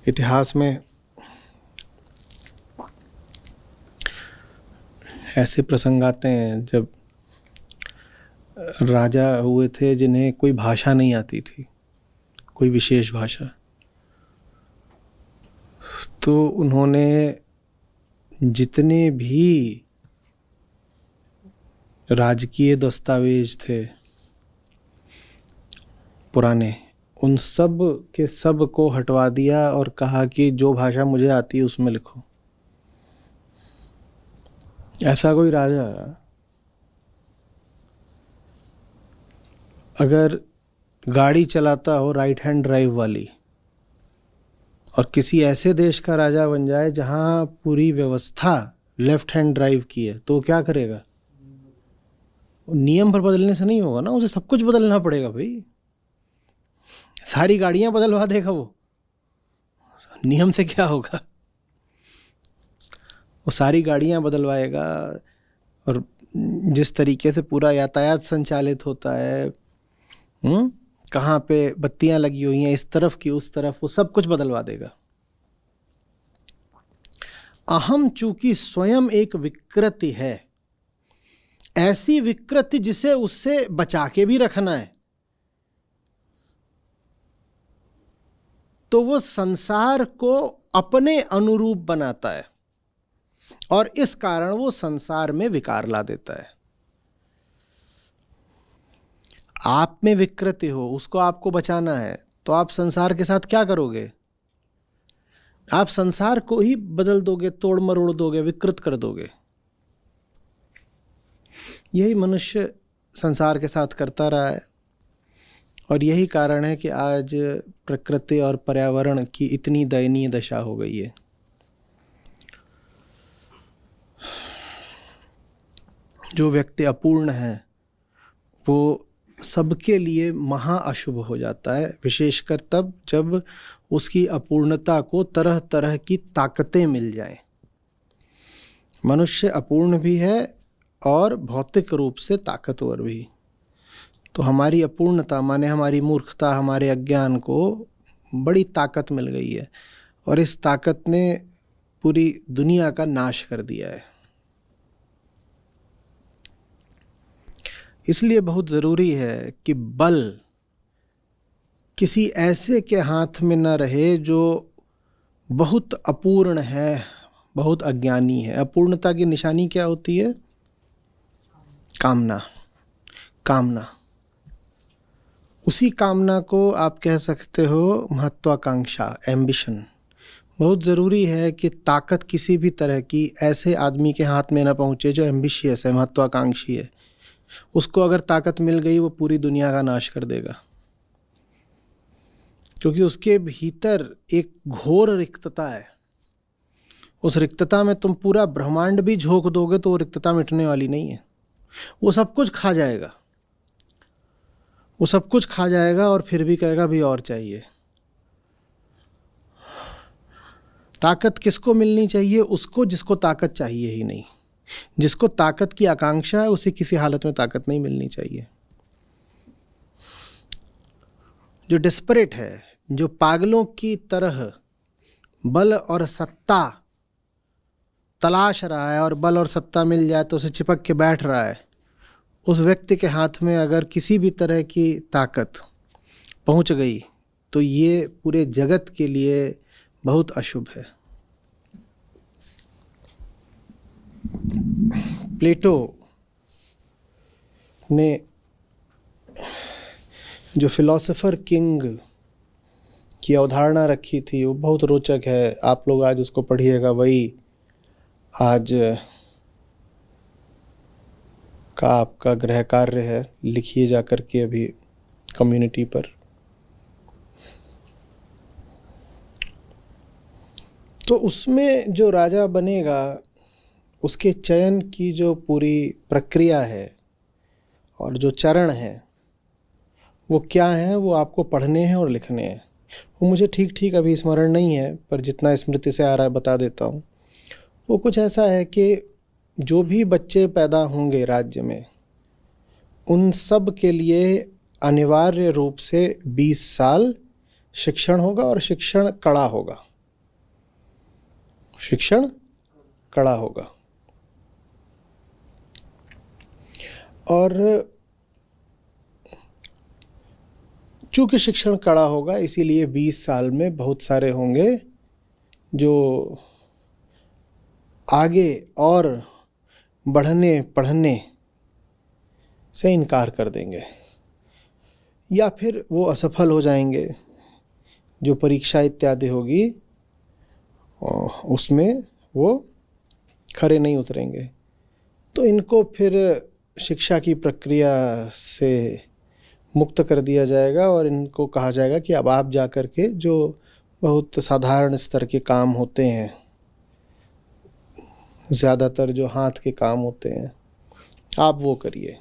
इतिहास में ऐसे प्रसंग आते हैं जब राजा हुए थे जिन्हें कोई भाषा नहीं आती थी, कोई विशेष भाषा। तो उन्होंने जितने भी राजकीय दस्तावेज थे पुराने, उन सब के सब को हटवा दिया और कहा कि जो भाषा मुझे आती है उसमें लिखो। ऐसा कोई राजा अगर गाड़ी चलाता हो राइट हैंड ड्राइव वाली और किसी ऐसे देश का राजा बन जाए जहां पूरी व्यवस्था लेफ्ट हैंड ड्राइव की है, तो क्या करेगा? नियम पर बदलने से नहीं होगा ना, उसे सब कुछ बदलना पड़ेगा भाई। सारी गाड़ियां बदलवा देगा वो, नियम से क्या होगा? वो सारी गाड़ियां बदलवाएगा। और जिस तरीके से पूरा यातायात संचालित होता है, कहाँ पे बत्तियां लगी हुई हैं, इस तरफ की उस तरफ, वो सब कुछ बदलवा देगा। अहम चूंकि स्वयं एक विकृति है, ऐसी विकृति जिसे उससे बचा के भी रखना है, तो वो संसार को अपने अनुरूप बनाता है और इस कारण वो संसार में विकार ला देता है। आप में विकृति हो, उसको आपको बचाना है, तो आप संसार के साथ क्या करोगे? आप संसार को ही बदल दोगे, तोड़ मरोड़ दोगे, विकृत कर दोगे। यही मनुष्य संसार के साथ करता रहा है, और यही कारण है कि आज प्रकृति और पर्यावरण की इतनी दयनीय दशा हो गई है। जो व्यक्ति अपूर्ण है वो सबके लिए महा अशुभ हो जाता है, विशेषकर तब जब उसकी अपूर्णता को तरह तरह की ताकतें मिल जाएं। मनुष्य अपूर्ण भी है और भौतिक रूप से ताकतवर भी। तो हमारी अपूर्णता माने हमारी मूर्खता, हमारे अज्ञान को बड़ी ताकत मिल गई है, और इस ताकत ने पूरी दुनिया का नाश कर दिया है। इसलिए बहुत ज़रूरी है कि बल किसी ऐसे के हाथ में न रहे जो बहुत अपूर्ण है, बहुत अज्ञानी है। अपूर्णता की निशानी क्या होती है? कामना। कामना, उसी कामना को आप कह सकते हो महत्वाकांक्षा, एम्बिशन। बहुत ज़रूरी है कि ताकत किसी भी तरह की ऐसे आदमी के हाथ में न पहुँचे जो एम्बिशियस है, महत्वाकांक्षी है। उसको अगर ताकत मिल गई, वो पूरी दुनिया का नाश कर देगा, क्योंकि उसके भीतर एक घोर रिक्तता है। उस रिक्तता में तुम पूरा ब्रह्मांड भी झोंक दोगे तो वो रिक्तता मिटने वाली नहीं है। वो सब कुछ खा जाएगा, वो सब कुछ खा जाएगा, और फिर भी कहेगा भी और चाहिए। ताकत किसको मिलनी चाहिए? उसको जिसको ताकत चाहिए ही नहीं। जिसको ताकत की आकांक्षा है, उसे किसी हालत में ताकत नहीं मिलनी चाहिए। जो डेस्परेट है, जो पागलों की तरह बल और सत्ता तलाश रहा है, और बल और सत्ता मिल जाए तो उसे चिपक के बैठ रहा है, उस व्यक्ति के हाथ में अगर किसी भी तरह की ताकत पहुंच गई तो ये पूरे जगत के लिए बहुत अशुभ है। प्लेटो ने जो फिलॉसफर किंग की अवधारणा रखी थी वो बहुत रोचक है। आप लोग आज उसको पढ़िएगा। वही आज का आपका गृह कार्य है, लिखिए जा कर के अभी कम्युनिटी पर। तो उसमें जो राजा बनेगा उसके चयन की जो पूरी प्रक्रिया है और जो चरण हैं वो क्या हैं, वो आपको पढ़ने हैं और लिखने हैं। वो मुझे ठीक ठीक अभी स्मरण नहीं है, पर जितना स्मृति से आ रहा है बता देता हूँ। वो कुछ ऐसा है कि जो भी बच्चे पैदा होंगे राज्य में, उन सब के लिए अनिवार्य रूप से 20 साल शिक्षण होगा, और शिक्षण कड़ा होगा। शिक्षण कड़ा होगा। और चूंकि शिक्षण कड़ा होगा, इसीलिए 20 साल में बहुत सारे होंगे जो आगे और बढ़ने पढ़ने से इनकार कर देंगे, या फिर वो असफल हो जाएंगे। जो परीक्षा इत्यादि होगी उसमें वो खरे नहीं उतरेंगे। तो इनको फिर शिक्षा की प्रक्रिया से मुक्त कर दिया जाएगा, और इनको कहा जाएगा कि अब आप जा कर के जो बहुत साधारण स्तर के काम होते हैं, ज़्यादातर जो हाथ के काम होते हैं, आप वो करिए।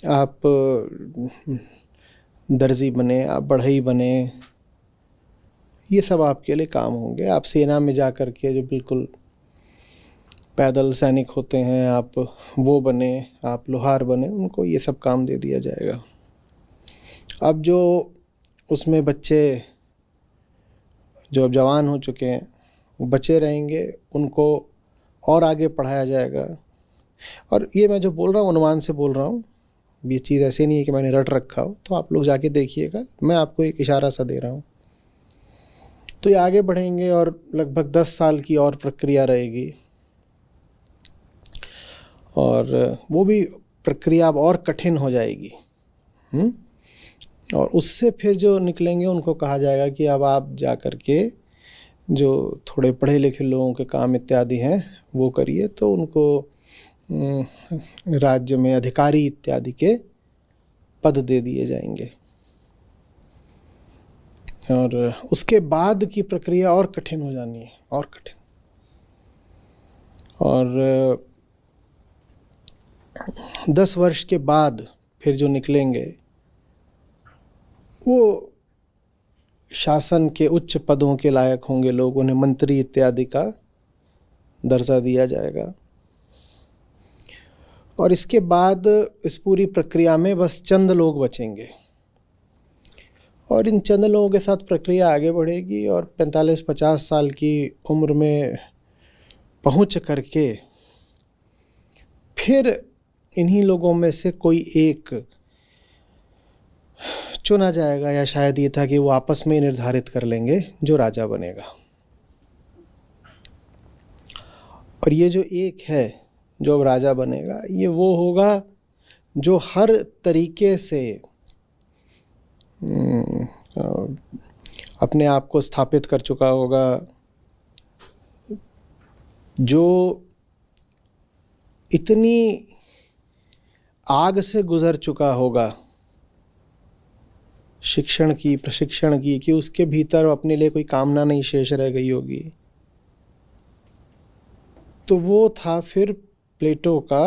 आप दर्जी बने, आप बढ़ई बने, ये सब आपके लिए काम होंगे। आप सेना में जा कर के जो बिल्कुल पैदल सैनिक होते हैं, आप वो बने, आप लोहार बने, उनको ये सब काम दे दिया जाएगा। अब जो उसमें बच्चे जो अब जवान हो चुके हैं वो बचे रहेंगे, उनको और आगे पढ़ाया जाएगा। और ये मैं जो बोल रहा हूँ अनुमान से बोल रहा हूँ, ये चीज़ ऐसे नहीं है कि मैंने रट रखा हो, तो आप लोग जाके देखिएगा, मैं आपको एक इशारा सा दे रहा हूँ। तो ये आगे बढ़ेंगे और लगभग 10 साल की और प्रक्रिया रहेगी, और वो भी प्रक्रिया अब और कठिन हो जाएगी। और उससे फिर जो निकलेंगे उनको कहा जाएगा कि अब आप जा कर के जो थोड़े पढ़े लिखे लोगों के काम इत्यादि हैं वो करिए, तो उनको राज्य में अधिकारी इत्यादि के पद दे दिए जाएंगे। और उसके बाद की प्रक्रिया और कठिन हो जानी है, और कठिन। और 10 वर्ष के बाद फिर जो निकलेंगे वो शासन के उच्च पदों के लायक होंगे लोग, उन्हें मंत्री इत्यादि का दर्जा दिया जाएगा। और इसके बाद इस पूरी प्रक्रिया में बस चंद लोग बचेंगे, और इन चंद लोगों के साथ प्रक्रिया आगे बढ़ेगी। और 45-50 साल की उम्र में पहुंच करके फिर इन्हीं लोगों में से कोई एक चुना जाएगा, या शायद ये था कि वो आपस में निर्धारित कर लेंगे जो राजा बनेगा। और ये जो एक है जो अब राजा बनेगा, ये वो होगा जो हर तरीके से अपने आप को स्थापित कर चुका होगा, जो इतनी आग से गुजर चुका होगा शिक्षण की, प्रशिक्षण की, कि उसके भीतर अपने लिए कोई कामना नहीं शेष रह गई होगी। तो वो था फिर प्लेटो का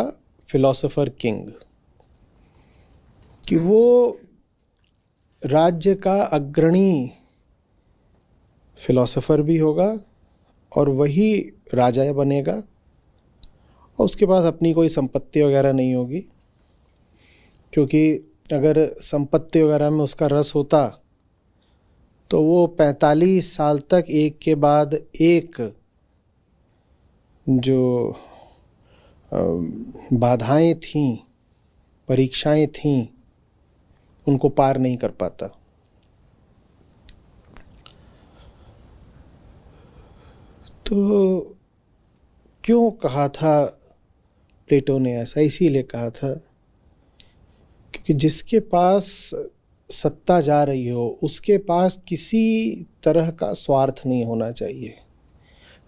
फिलोसोफर किंग, कि वो राज्य का अग्रणी फिलोसोफर भी होगा और वही राजा बनेगा। और उसके पास अपनी कोई संपत्ति वगैरह नहीं होगी, क्योंकि अगर संपत्ति वगैरह में उसका रस होता तो वो 45 साल तक एक के बाद एक जो बाधाएं थीं, परीक्षाएं थीं, उनको पार नहीं कर पाता। तो क्यों कहा था प्लेटो ने ऐसा? इसीलिए कहा था क्योंकि जिसके पास सत्ता जा रही हो उसके पास किसी तरह का स्वार्थ नहीं होना चाहिए।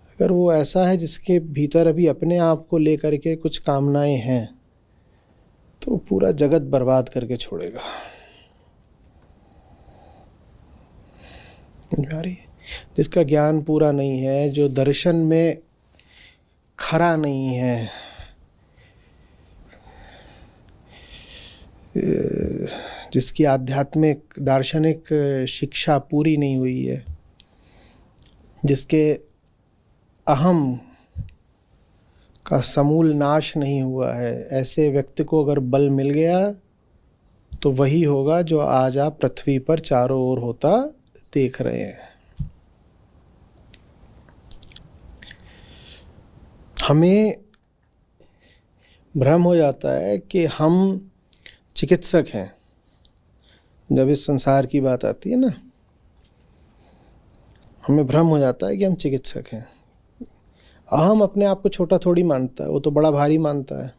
अगर वो ऐसा है जिसके भीतर अभी अपने आप को लेकर के कुछ कामनाएं हैं, तो पूरा जगत बर्बाद करके छोड़ेगा। जिसका ज्ञान पूरा नहीं है, जो दर्शन में खरा नहीं है, जिसकी आध्यात्मिक दार्शनिक शिक्षा पूरी नहीं हुई है, जिसके अहम का समूल नाश नहीं हुआ है, ऐसे व्यक्ति को अगर बल मिल गया तो वही होगा जो आज आप पृथ्वी पर चारों ओर होता देख रहे हैं। हमें भ्रम हो जाता है कि हम चिकित्सक हैं। जब इस संसार की बात आती है ना, हमें भ्रम हो जाता है कि हम चिकित्सक हैं। अहम अपने आप को छोटा थोड़ी मानता है, वो तो बड़ा भारी मानता है।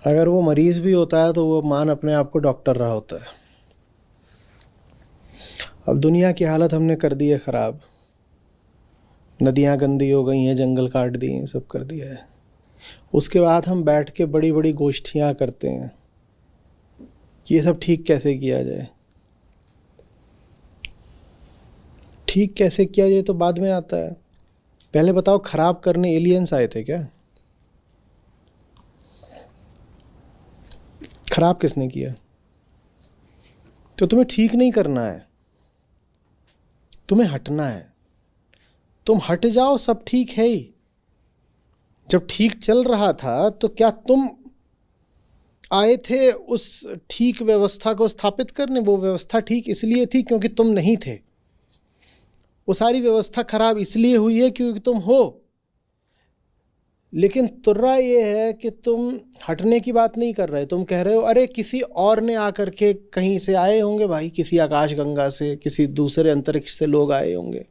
अगर वो मरीज भी होता है तो वो मान अपने आप को डॉक्टर रहा होता है। अब दुनिया की हालत हमने कर दी है खराब, नदियाँ गंदी हो गई हैं, जंगल काट दिए हैं, सब कर दिया है। उसके बाद हम बैठ के बड़ी बड़ी गोष्ठियाँ करते हैं, ये सब ठीक कैसे किया जाए। ठीक कैसे किया जाए तो बाद में आता है। पहले बताओ, खराब करने एलियंस आए थे क्या? खराब किसने किया? तो तुम्हें ठीक नहीं करना है, तुम्हें हटना है। तुम हट जाओ, सब ठीक है ही। जब ठीक चल रहा था तो क्या तुम आए थे उस ठीक व्यवस्था को स्थापित करने? वो व्यवस्था ठीक इसलिए थी क्योंकि तुम नहीं थे। वो सारी व्यवस्था खराब इसलिए हुई है क्योंकि तुम हो। लेकिन तुर्रा ये है कि तुम हटने की बात नहीं कर रहे। तुम कह रहे हो अरे किसी और ने आकर के, कहीं से आए होंगे भाई, किसी आकाश गंगा से, किसी दूसरे अंतरिक्ष से लोग आए होंगे,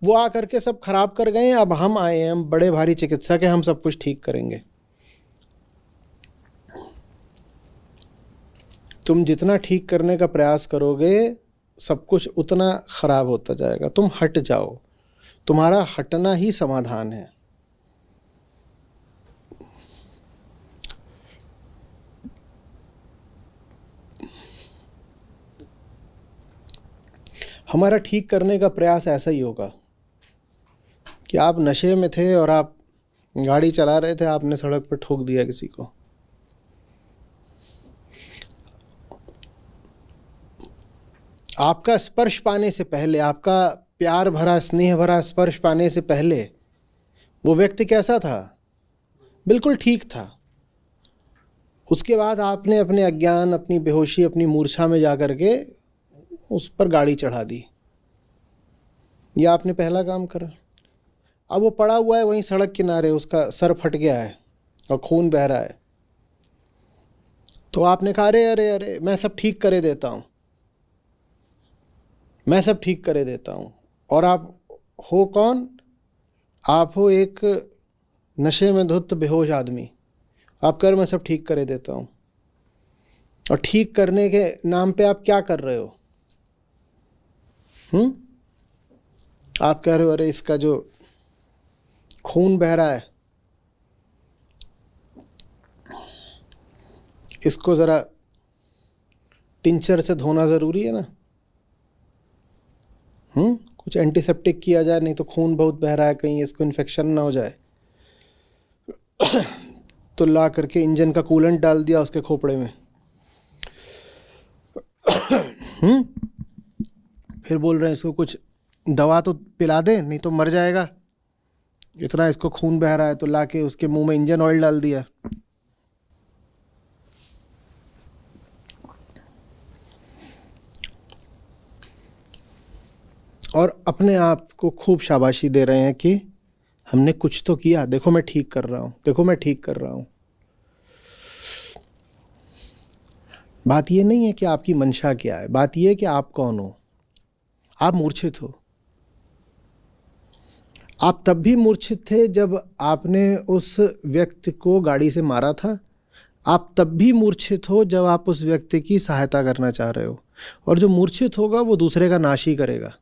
वो आकर के सब खराब कर गए। अब हम आए हैं, हम बड़े भारी चिकित्सक हैं, हम सब कुछ ठीक करेंगे। तुम जितना ठीक करने का प्रयास करोगे सब कुछ उतना खराब होता जाएगा। तुम हट जाओ, तुम्हारा हटना ही समाधान है। हमारा ठीक करने का प्रयास ऐसा ही होगा कि आप नशे में थे और आप गाड़ी चला रहे थे, आपने सड़क पर ठोक दिया किसी को। आपका स्पर्श पाने से पहले, आपका प्यार भरा स्नेह भरा स्पर्श पाने से पहले वो व्यक्ति कैसा था? बिल्कुल ठीक था। उसके बाद आपने अपने अज्ञान, अपनी बेहोशी, अपनी मूर्छा में जाकर के उस पर गाड़ी चढ़ा दी। यह आपने पहला काम करा। अब वो पड़ा हुआ है वहीं सड़क किनारे, उसका सर फट गया है और खून बह रहा है। तो आपने कहा अरे अरे अरे मैं सब ठीक करे देता हूँ, मैं सब ठीक करे देता हूँ। और आप हो कौन? आप हो एक नशे में धुत बेहोश आदमी। आप कर मैं सब ठीक करे देता हूँ। और ठीक करने के नाम पे आप क्या कर रहे हो? आप कह रहे हो अरे इसका जो खून बह रहा है इसको जरा टिंचर से धोना जरूरी है ना, कुछ एंटीसेप्टिक किया जाए, नहीं तो खून बहुत बह रहा है, कहीं इसको इन्फेक्शन ना हो जाए। तो ला करके इंजन का कूलेंट डाल दिया उसके खोपड़े में। फिर बोल रहे हैं इसको कुछ दवा तो पिला दे, नहीं तो मर जाएगा, इतना इसको खून बह रहा है। तो ला के उसके मुंह में इंजन ऑयल डाल दिया। और अपने आप को खूब शाबाशी दे रहे हैं कि हमने कुछ तो किया, देखो मैं ठीक कर रहा हूं, देखो मैं ठीक कर रहा हूं। बात यह नहीं है कि आपकी मंशा क्या है, बात यह है कि आप कौन हो। आप मूर्छित हो। आप तब भी मूर्छित थे जब आपने उस व्यक्ति को गाड़ी से मारा था। आप तब भी मूर्छित हो जब आप उस व्यक्ति की सहायता करना चाह रहे हो। और जो मूर्छित होगा वो दूसरे का नाश ही करेगा।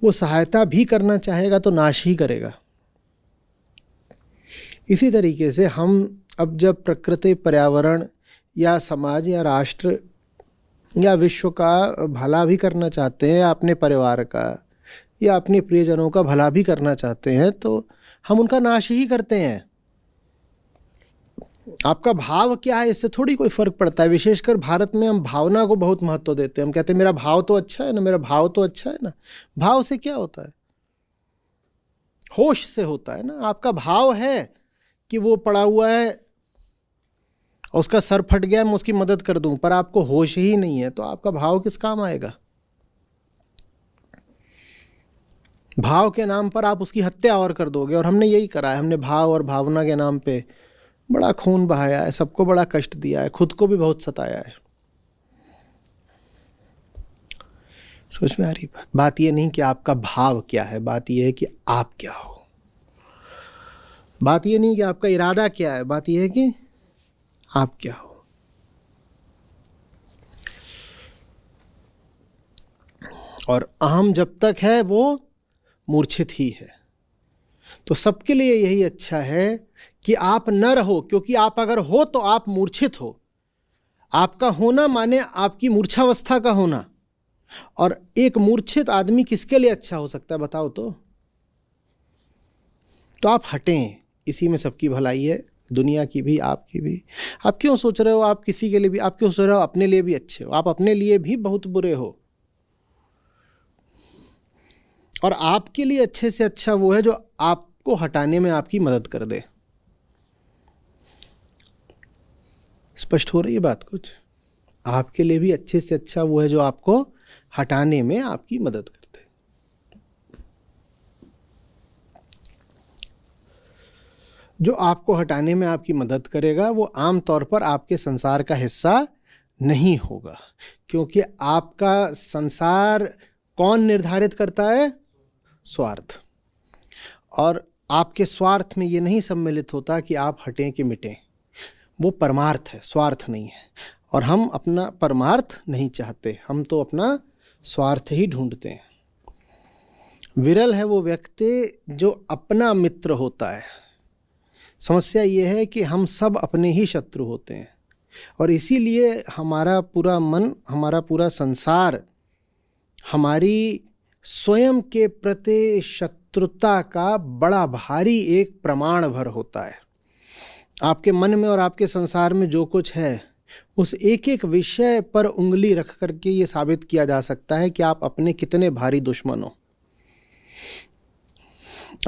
वो सहायता भी करना चाहेगा तो नाश ही करेगा। इसी तरीके से हम अब जब प्रकृति, पर्यावरण या समाज या राष्ट्र या विश्व का भला भी करना चाहते हैं, अपने परिवार का या अपने प्रियजनों का भला भी करना चाहते हैं, तो हम उनका नाश ही करते हैं। आपका भाव क्या है इससे थोड़ी कोई फर्क पड़ता है। विशेषकर भारत में हम भावना को बहुत महत्व देते हैं। हम कहते हैं मेरा भाव तो अच्छा है ना, मेरा भाव तो अच्छा है ना। भाव से क्या होता है? होश से होता है ना। आपका भाव है कि वो पड़ा हुआ है और उसका सर फट गया, मैं उसकी मदद कर दूं, पर आपको होश ही नहीं है, तो आपका भाव किस काम आएगा? भाव के नाम पर आप उसकी हत्या और कर दोगे। और हमने यही करा है। हमने भाव और भावना के नाम पे बड़ा खून बहाया है, सबको बड़ा कष्ट दिया है, खुद को भी बहुत सताया है। सोच में आ रही बात? बात यह नहीं कि आपका भाव क्या है, बात यह है कि आप क्या हो। बात यह नहीं कि आपका इरादा क्या है, बात यह है कि आप क्या हो। और अहम जब तक है वो मूर्छित ही है। तो सबके लिए यही अच्छा है कि आप न रहो, क्योंकि आप अगर हो तो आप मूर्छित हो। आपका होना माने आपकी मूर्छावस्था का होना। और एक मूर्छित आदमी किसके लिए अच्छा हो सकता है बताओ तो आप हटें। इसी में सबकी भलाई है, दुनिया की भी, आपकी भी। आप क्यों सोच रहे हो आप किसी के लिए भी? आप क्यों सोच रहे हो अपने लिए भी अच्छे हो? आप अपने लिए भी बहुत बुरे हो। और आपके लिए अच्छे से अच्छा वो है जो आपको हटाने में आपकी मदद कर दे। स्पष्ट हो रही है बात कुछ? आपके लिए भी अच्छे से अच्छा वो है जो आपको हटाने में आपकी मदद कर दे। जो आपको हटाने में आपकी मदद करेगा वो आमतौर पर आपके संसार का हिस्सा नहीं होगा, क्योंकि आपका संसार कौन निर्धारित करता है? स्वार्थ। और आपके स्वार्थ में ये नहीं सम्मिलित होता कि आप हटें कि मिटें। वो परमार्थ है, स्वार्थ नहीं है। और हम अपना परमार्थ नहीं चाहते, हम तो अपना स्वार्थ ही ढूंढते हैं। विरल है वो व्यक्ति जो अपना मित्र होता है। समस्या ये है कि हम सब अपने ही शत्रु होते हैं, और इसीलिए हमारा पूरा मन, हमारा पूरा संसार हमारी स्वयं के प्रति शत्रुता का बड़ा भारी एक प्रमाण भर होता है। आपके मन में और आपके संसार में जो कुछ है, उस एक एक विषय पर उंगली रख करके ये साबित किया जा सकता है कि आप अपने कितने भारी दुश्मन हो।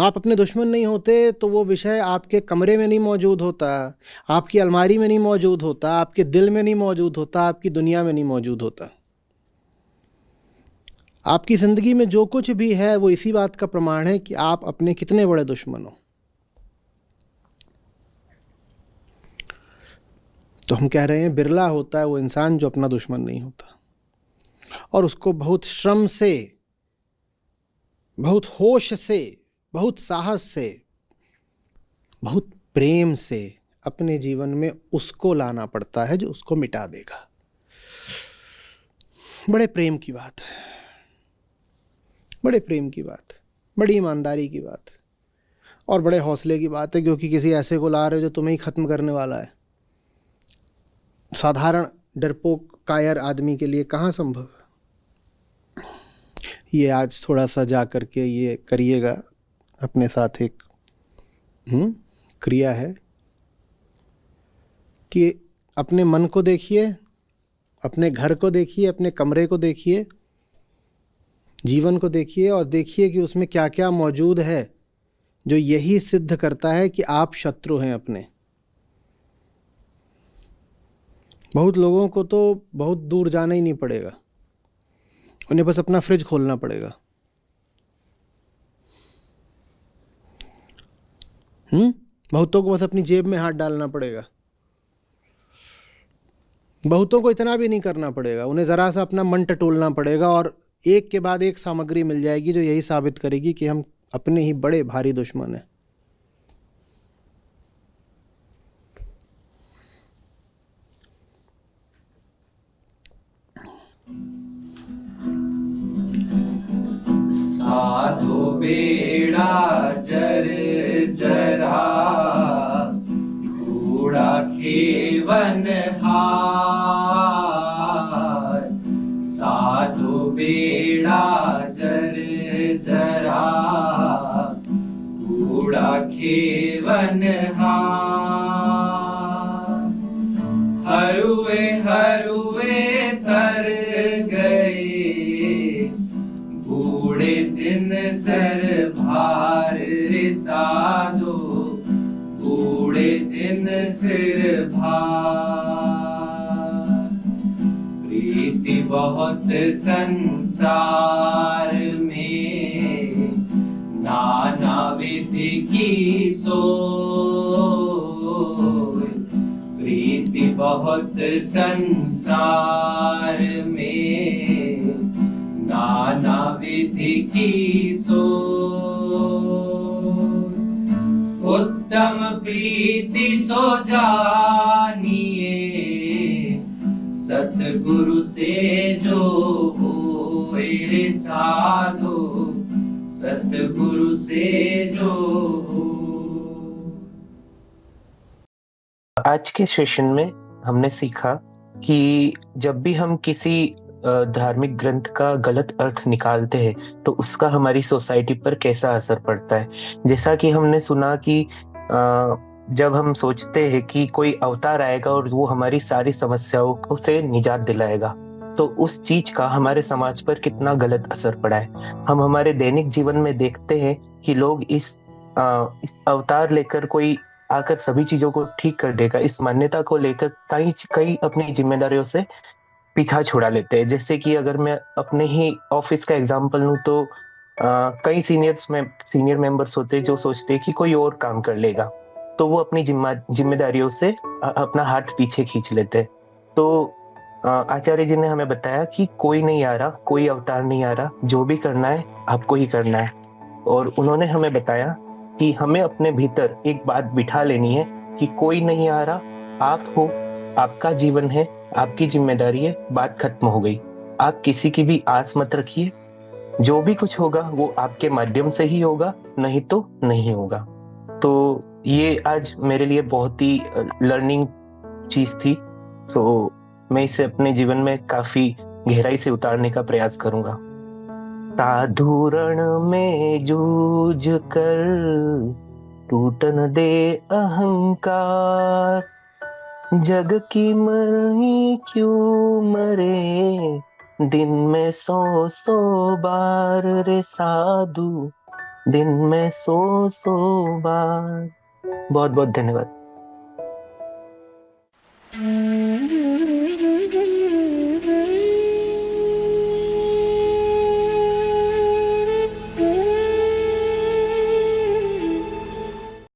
आप अपने दुश्मन नहीं होते तो वो विषय आपके कमरे में नहीं मौजूद होता, आपकी अलमारी में नहीं मौजूद होता, आपके दिल में नहीं मौजूद होता, आपकी दुनिया में नहीं मौजूद होता। आपकी ज़िंदगी में जो कुछ भी है वो इसी बात का प्रमाण है कि आप अपने कितने बड़े दुश्मन हो। तो हम कह रहे हैं बिरला होता है वो इंसान जो अपना दुश्मन नहीं होता, और उसको बहुत श्रम से, बहुत होश से, बहुत साहस से, बहुत प्रेम से अपने जीवन में उसको लाना पड़ता है जो उसको मिटा देगा। बड़े प्रेम की बात है, बड़े प्रेम की बात, बड़ी ईमानदारी की बात, और बड़े हौसले की बात है, क्योंकि किसी ऐसे को ला रहे हो जो तुम्हें ही खत्म करने वाला है। साधारण डरपोक कायर आदमी के लिए कहाँ संभव है। ये आज थोड़ा सा जा करके ये करिएगा, अपने साथ एक क्रिया है कि अपने मन को देखिए, अपने घर को देखिए, अपने कमरे को देखिए, जीवन को देखिए, और देखिए कि उसमें क्या क्या मौजूद है जो यही सिद्ध करता है कि आप शत्रु हैं अपने। बहुत लोगों को तो बहुत दूर जाना ही नहीं पड़ेगा, उन्हें बस अपना फ्रिज खोलना पड़ेगा। बहुतों को बस अपनी जेब में हाथ डालना पड़ेगा। बहुतों को इतना भी नहीं करना पड़ेगा, उन्हें ज़रा सा अपना मन टटोलना पड़ेगा, और एक के बाद एक सामग्री मिल जाएगी जो यही साबित करेगी कि हम अपने ही बड़े भारी दुश्मन हैं। साधो बेड़ा जर जरा, कूड़ा खेवन हार। साधो बेड़ा जर जरा, कूड़ा खेवन हार। हरुए हरुए तर गए, बूढ़े जिन सर भार रे साधो, बूढ़े जिन सिर भार। प्रीति बहुत संसार में, नाना विधि की सोय। प्रीति बहुत संसार में, नाना विधि की सोय। उत्तम प्रीति सो जानिए, सतगुरु से जो होए रे साधो, सतगुरु से जो हो। आज के सेशन में हमने सीखा कि जब भी हम किसी धार्मिक ग्रंथ का गलत अर्थ निकालते हैं तो उसका हमारी सोसाइटी पर कैसा असर पड़ता है। जैसा कि हमने सुना कि जब हम सोचते हैं कि कोई अवतार आएगा और वो हमारी सारी समस्याओं को से निजात दिलाएगा, तो उस चीज का हमारे समाज पर कितना गलत असर पड़ा है। हम हमारे दैनिक जीवन में देखते हैं कि लोग इस अवतार लेकर कोई आकर सभी चीजों को ठीक कर देगा, इस मान्यता को लेकर कई अपनी जिम्मेदारियों से पीछा छुड़ा लेते हैं। जैसे कि अगर मैं अपने ही ऑफिस का एग्जांपल लूं तो कई सीनियर मेंबर्स होते हैं जो सोचते हैं कि कोई और काम कर लेगा, तो वो अपनी जिम्मेदारियों से अपना हाथ पीछे खींच लेते हैं। तो आचार्य जी ने हमें बताया कि कोई नहीं आ रहा, कोई अवतार नहीं आ रहा, जो भी करना है आपको ही करना है। और उन्होंने हमें बताया कि हमें अपने भीतर एक बात बिठा लेनी है कि कोई नहीं आ रहा, आप हो आपका जीवन है, आपकी जिम्मेदारी है, बात खत्म हो गई। आप किसी की भी आस मत रखिए। जो भी कुछ होगा वो आपके माध्यम से ही होगा, नहीं तो नहीं होगा। तो ये आज मेरे लिए बहुत ही लर्निंग चीज थी। तो मैं इसे अपने जीवन में काफी गहराई से उतारने का प्रयास करूंगा। साधुरण में जूझ कर टूट न दे अहंकार, जग की मरनी क्यों मरे, दिन में 100 बार रे साधु, दिन में 100 बार। बहुत बहुत धन्यवाद।